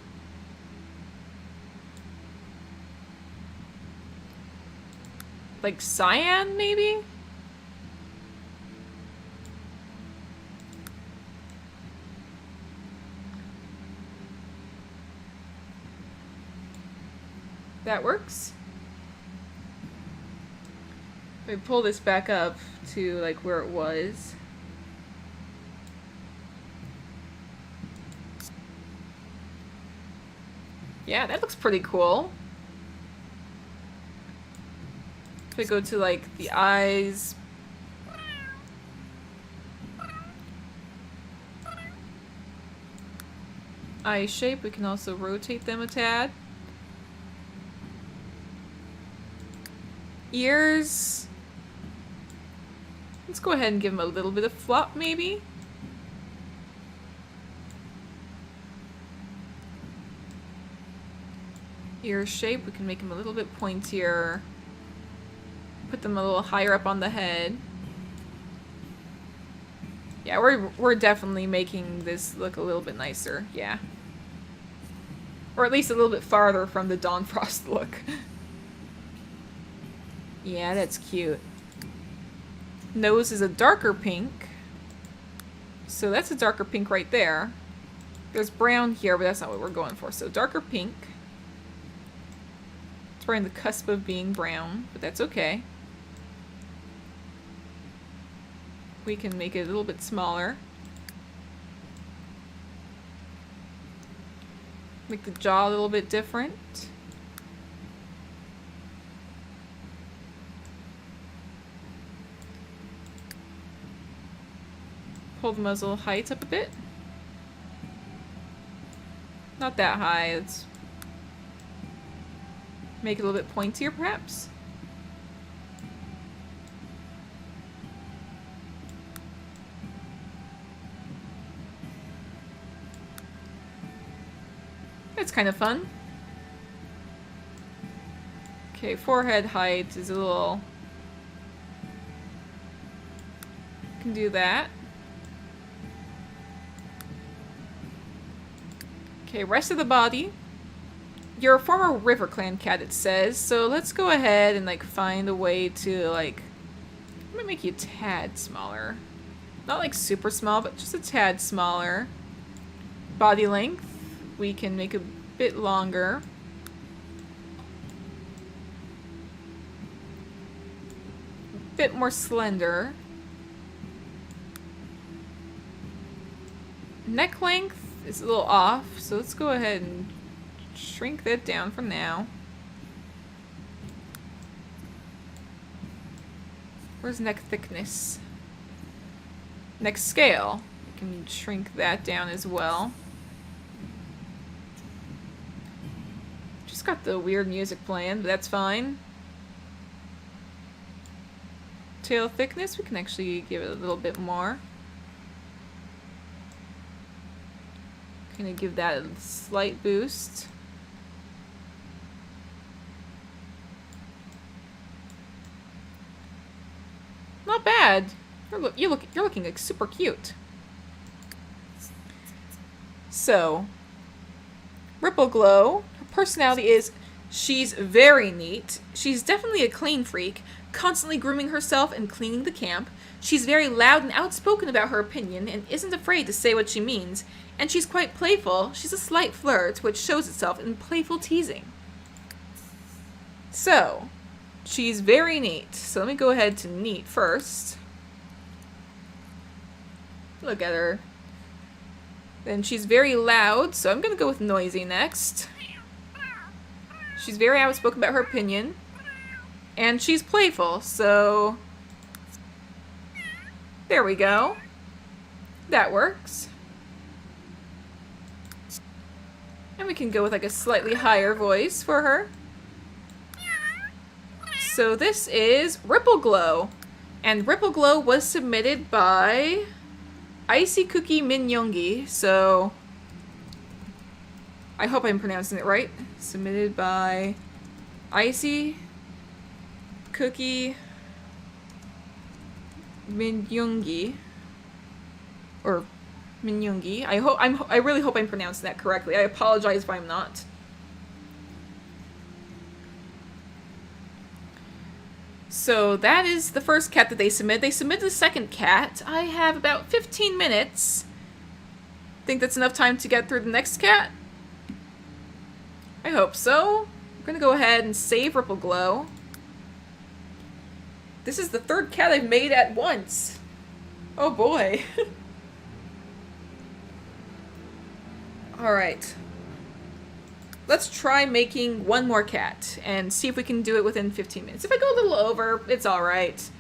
Like cyan, maybe? That works. If I pull this back up to like where it was. Yeah, that looks pretty cool. If I go to like the eyes. Eye shape, we can also rotate them a tad. Ears. Let's go ahead and give them a little bit of flop, maybe. Ear shape, we can make them a little bit pointier. Put them a little higher up on the head. Yeah, we're definitely making this look a little bit nicer, yeah. Or at least a little bit farther from the Dawn Frost look. Yeah, that's cute. Nose is a darker pink. So that's a darker pink right there. There's brown here, but that's not what we're going for. So darker pink. It's right on the cusp of being brown, but that's okay. We can make it a little bit smaller. Make the jaw a little bit different. Pull the muzzle height up a bit. Not that high. Let's make it a little bit pointier, perhaps. That's kind of fun. Okay, forehead height is a little... Can do that. Okay, rest of the body. You're a former River Clan cat, it says, so let's go ahead and like find a way to like... I'm gonna make you a tad smaller. Not like super small, but just a tad smaller. Body length, we can make a bit longer. A bit more slender. Neck length is a little off, so let's go ahead and shrink that down for now. Where's neck thickness? Neck scale. We can shrink that down as well. Just got the weird music playing, but that's fine. Tail thickness, we can actually give it a little bit more. Gonna give that a slight boost. Not bad. You're looking like super cute. So, Ripple Glow. Her personality is she's very neat. She's definitely a clean freak, constantly grooming herself and cleaning the camp. She's very loud and outspoken about her opinion and isn't afraid to say what she means. And she's quite playful. She's a slight flirt, which shows itself in playful teasing. So, she's very neat. So let me go ahead to neat first. Look at her. Then she's very loud, so I'm going to go with noisy next. She's very outspoken about her opinion. And she's playful, so... there we go. That works. And we can go with like a slightly higher voice for her. So this is Ripple Glow. And Ripple Glow was submitted by Icy Cookie Minyongi. So I hope I'm pronouncing it right. Submitted by Icy Cookie Minyongi. Or Minyongi. I really hope I'm pronouncing that correctly. I apologize if I'm not. So that is the first cat that they submitted. They submitted the second cat. I have about 15 minutes. Think that's enough time to get through the next cat? I hope so. I'm gonna go ahead and save Ripple Glow. This is the third cat I've made at once. Oh boy. Alright. Let's try making one more cat and see if we can do it within 15 minutes. If I go a little over, it's alright.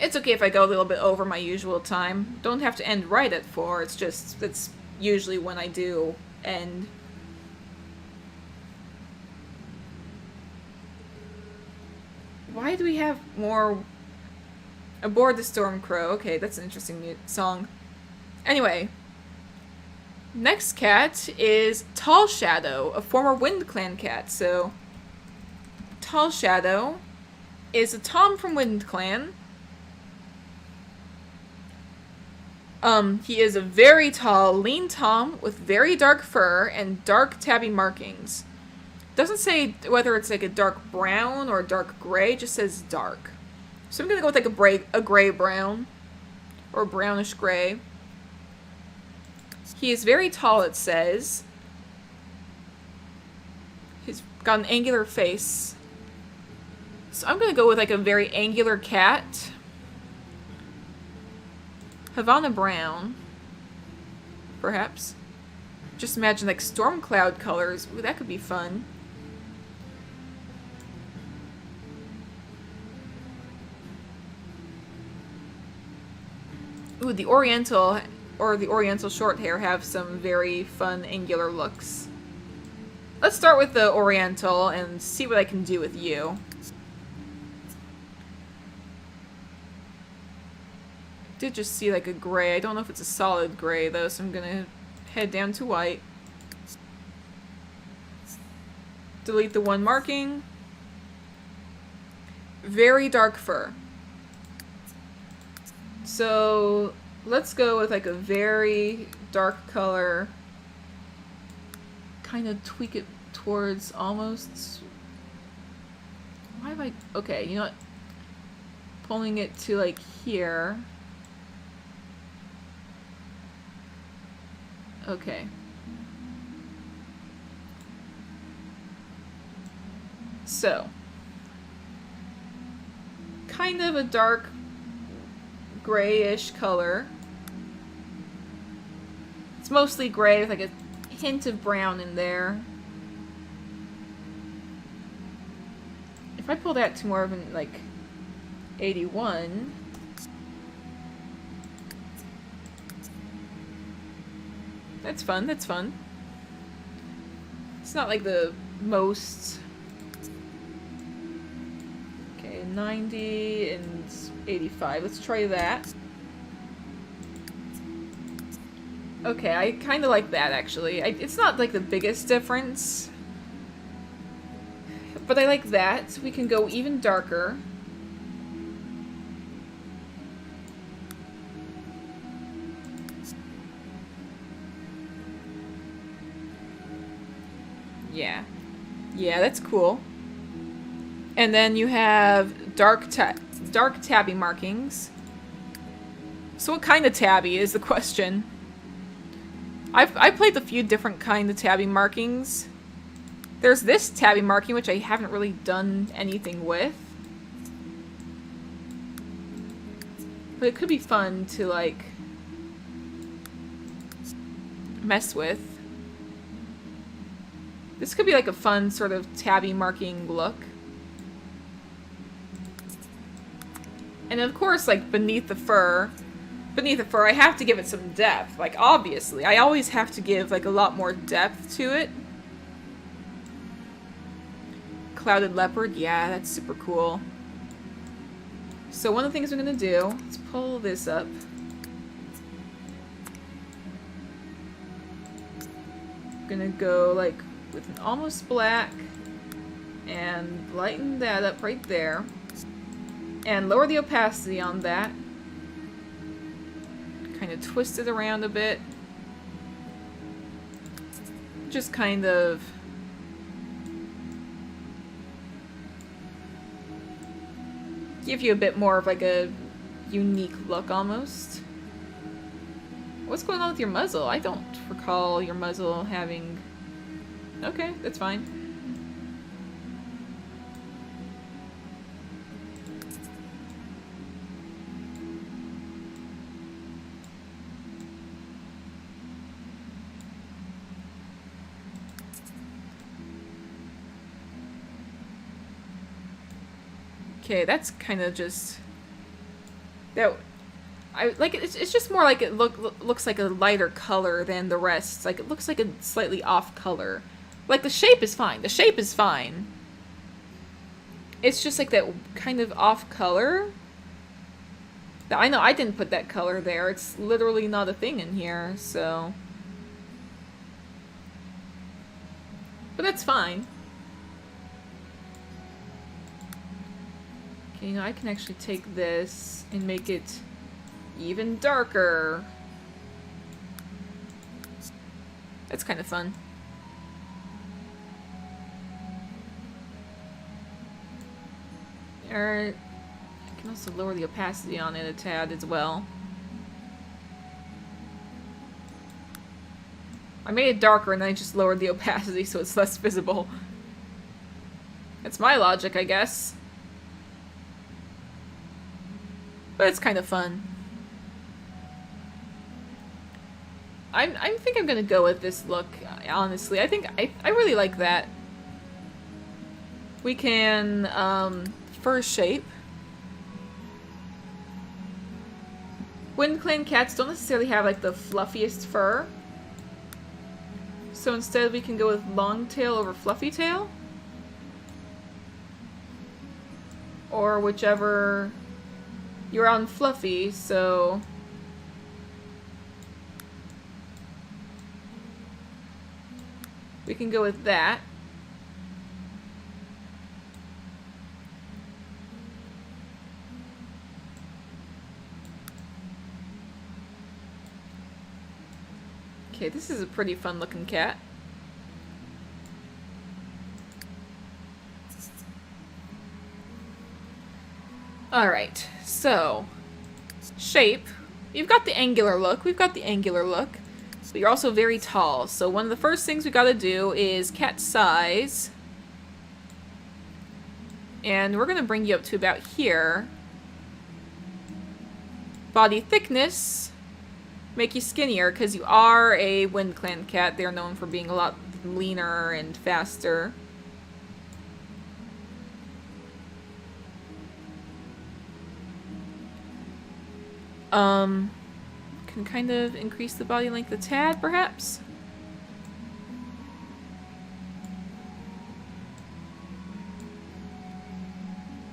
It's okay if I go a little bit over my usual time. Don't have to end right at 4, it's just, that's usually when I do end. Why do we have more... Aboard the Storm Crow. Okay, that's an interesting song. Anyway. Next cat is Tall Shadow, a former Wind Clan cat. So, Tall Shadow is a Tom from Wind Clan. He is a very tall, lean Tom with very dark fur and dark tabby markings. Doesn't say whether it's like a dark brown or dark gray, just says dark. So I'm gonna go with like a gray brown or brownish gray. He is very tall, it says. He's got an angular face. So I'm gonna go with like a very angular cat. Havana brown. Perhaps. Just imagine like storm cloud colors. Ooh, that could be fun. Ooh, the Oriental or the Oriental short hair have some very fun angular looks. Let's start with the Oriental and see what I can do with you. Did just see like a gray. I don't know if it's a solid gray though, so I'm gonna head down to white. Delete the one marking. Very dark fur. So let's go with like a very dark color. Kind of tweak it towards almost... Why am I... Okay, you know what? Pulling it to like here. Okay. So. Kind of a dark grayish color. It's mostly gray with like a hint of brown in there. If I pull that to more of an, like, 81... That's fun, that's fun. It's not like the most... Okay, 90 and 85. Let's try that. Okay, I kind of like that, actually. It's not, like, the biggest difference. But I like that. We can go even darker. Yeah. Yeah, that's cool. And then you have dark tabby markings. So what kind of tabby is the question? I've played a few different kind of tabby markings. There's this tabby marking, which I haven't really done anything with. But it could be fun to, like, mess with. This could be like a fun sort of tabby marking look. And of course, like, beneath the fur, I have to give it some depth. Like, obviously, I always have to give, like, a lot more depth to it. Clouded leopard, yeah, that's super cool. So one of the things we're gonna do, let's pull this up. I'm gonna go, like, with an almost black and lighten that up right there and lower the opacity on that, kind of twist it around a bit, just kind of give you a bit more of like a unique look almost. What's going on with your muzzle? I don't recall your muzzle having... Okay, that's fine. Okay, that's kind of just... That... I like it's just more like it looks like a lighter color than the rest. Like it looks like a slightly off color. Like the shape is fine. The shape is fine. It's just like that kind of off color. I know I didn't put that color there. It's literally not a thing in here, so. But that's fine. Okay, you know, I can actually take this and make it even darker. That's kind of fun. Or I can also lower the opacity on it a tad as well. I made it darker and then I just lowered the opacity so it's less visible. That's my logic, I guess. But it's kind of fun. I think I'm gonna go with this look, honestly. I think I really like that. We can, fur shape. Wind Clan cats don't necessarily have, like, the fluffiest fur. So instead we can go with long tail over fluffy tail. Or whichever... You're on fluffy, so... We can go with that. Okay, this is a pretty fun looking cat. Alright, so shape. You've got the angular look. We've got the angular look. But you're also very tall. So one of the first things we gotta do is cat size. And we're gonna bring you up to about here. Body thickness. make you skinnier, because you are a Wind Clan cat. They're known for being a lot leaner and faster. Can kind of increase the body length a tad, perhaps?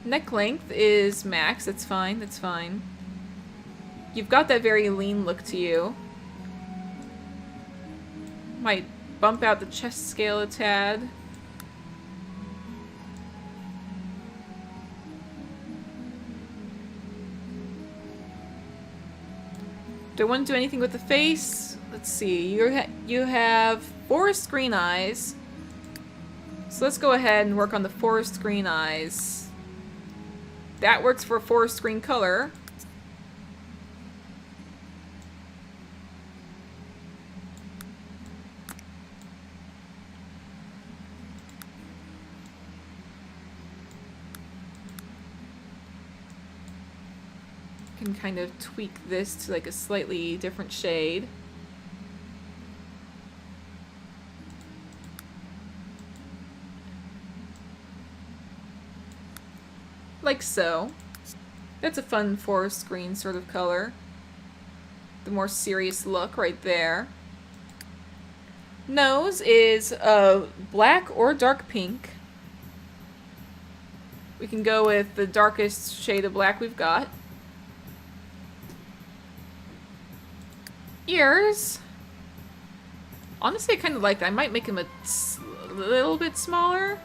Neck length is max. That's fine. That's fine. You've got that very lean look to you. Might bump out the chest scale a tad. Do I want to do anything with the face? Let's see. You have forest green eyes. So let's go ahead and work on the forest green eyes. That works for forest green color. Can kind of tweak this to like a slightly different shade. Like so. That's a fun forest green sort of color. The more serious look right there. Nose is black or dark pink. We can go with the darkest shade of black we've got. Ears. Honestly, I kind of like that. I might make him a little bit smaller.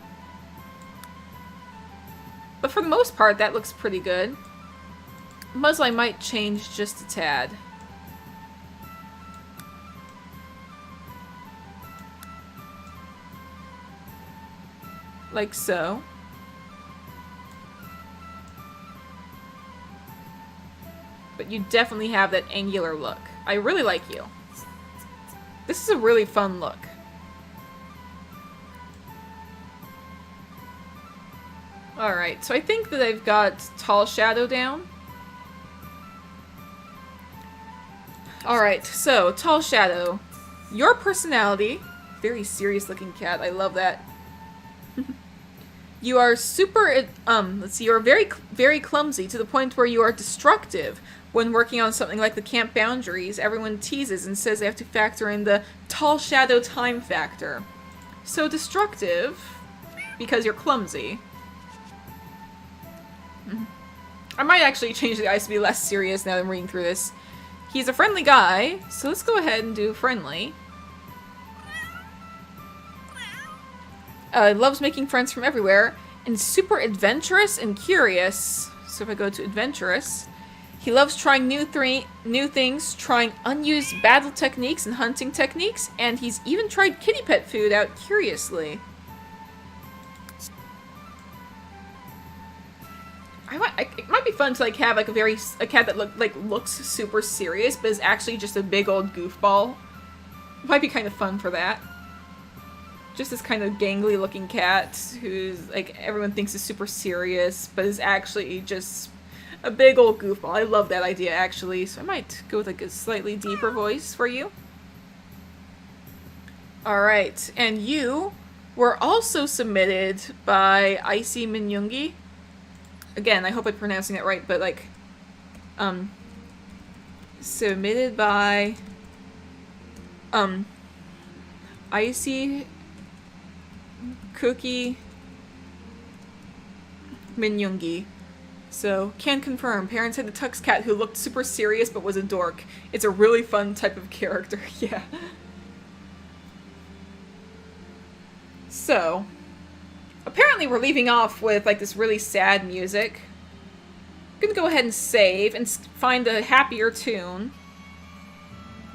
But for the most part, that looks pretty good. Muzzle I might change just a tad. Like so. But you definitely have that angular look. I really like you. This is a really fun look. Alright, so I think that I've got Tall Shadow down. Alright, so Tall Shadow. Your personality, very serious looking cat, I love that. You are super, let's see, you're very clumsy to the point where you are destructive. When working on something like the camp boundaries, everyone teases and says they have to factor in the Tall Shadow time factor. So destructive, because you're clumsy. I might actually change the eyes to be less serious now that I'm reading through this. He's a friendly guy, so let's go ahead and do friendly. Loves making friends from everywhere, and super adventurous and curious. So if I go to adventurous, he loves trying new things, trying unused battle techniques and hunting techniques, and he's even tried kitty pet food out curiously. It might be fun to like have like a cat that looks super serious, but is actually just a big old goofball. Might be kind of fun for that. Just this kind of gangly looking cat who's like everyone thinks is super serious, but is actually just a big old goofball. I love that idea actually, so I might go with like a slightly deeper voice for you. Alright, and you were also submitted by Icy Minyungi. Again, I hope I'm pronouncing that right, but like, submitted by, Icy Cookie Minyungi. So, can confirm, parents had the Tux cat who looked super serious but was a dork. It's a really fun type of character, yeah. So, apparently we're leaving off with like this really sad music. I'm gonna go ahead and save and find a happier tune.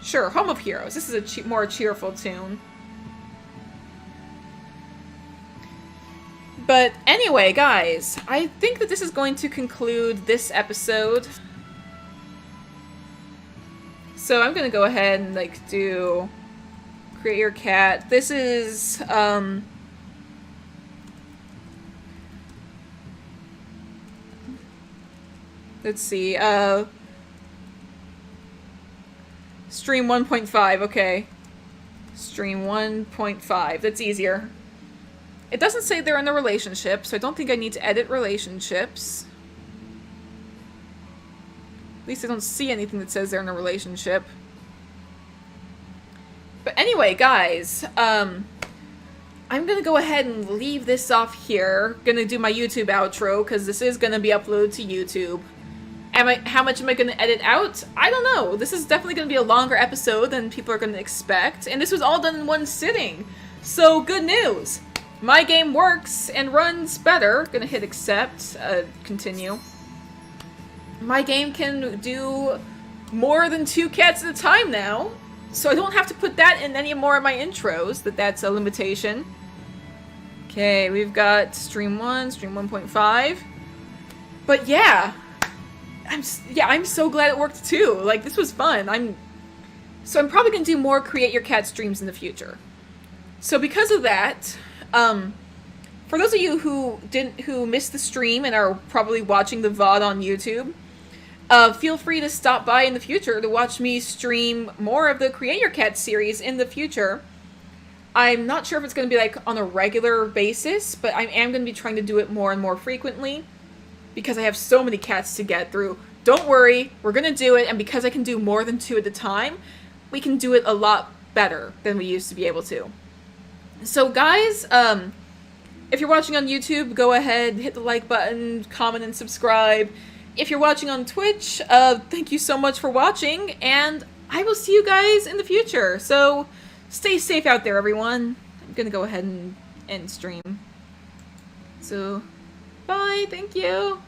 Sure, Home of Heroes. This is a more cheerful tune. But anyway, guys, I think that this is going to conclude this episode. So I'm gonna go ahead and like do create your cat. This is let's see, Stream 1.5, okay. Stream 1.5, that's easier. It doesn't say they're in a relationship, so I don't think I need to edit relationships. At least I don't see anything that says they're in a relationship. But anyway, guys, I'm gonna go ahead and leave this off here. Gonna do my YouTube outro, because this is gonna be uploaded to YouTube. How much am I gonna edit out? I don't know. This is definitely gonna be a longer episode than people are gonna expect, and this was all done in one sitting. So, good news! My game works and runs better. Gonna hit accept, continue. My game can do more than 2 cats at a time now, so I don't have to put that in any more of my intros, that's a limitation. Okay, we've got stream 1, stream 1.5. But yeah, I'm so glad it worked too. Like, this was fun. I'm probably gonna do more Create Your Cat streams in the future. So because of that, for those of you who missed the stream and are probably watching the VOD on YouTube, feel free to stop by in the future to watch me stream more of the Create Your Cat series in the future. I'm not sure if it's going to be like on a regular basis, but I am going to be trying to do it more and more frequently because I have so many cats to get through. Don't worry, we're going to do it, and because I can do more than 2 at a time, we can do it a lot better than we used to be able to. So guys, if you're watching on YouTube, go ahead, hit the like button, comment, and subscribe. If you're watching on Twitch, thank you so much for watching, and I will see you guys in the future. So, stay safe out there, everyone. I'm gonna go ahead and end stream. So, bye, thank you.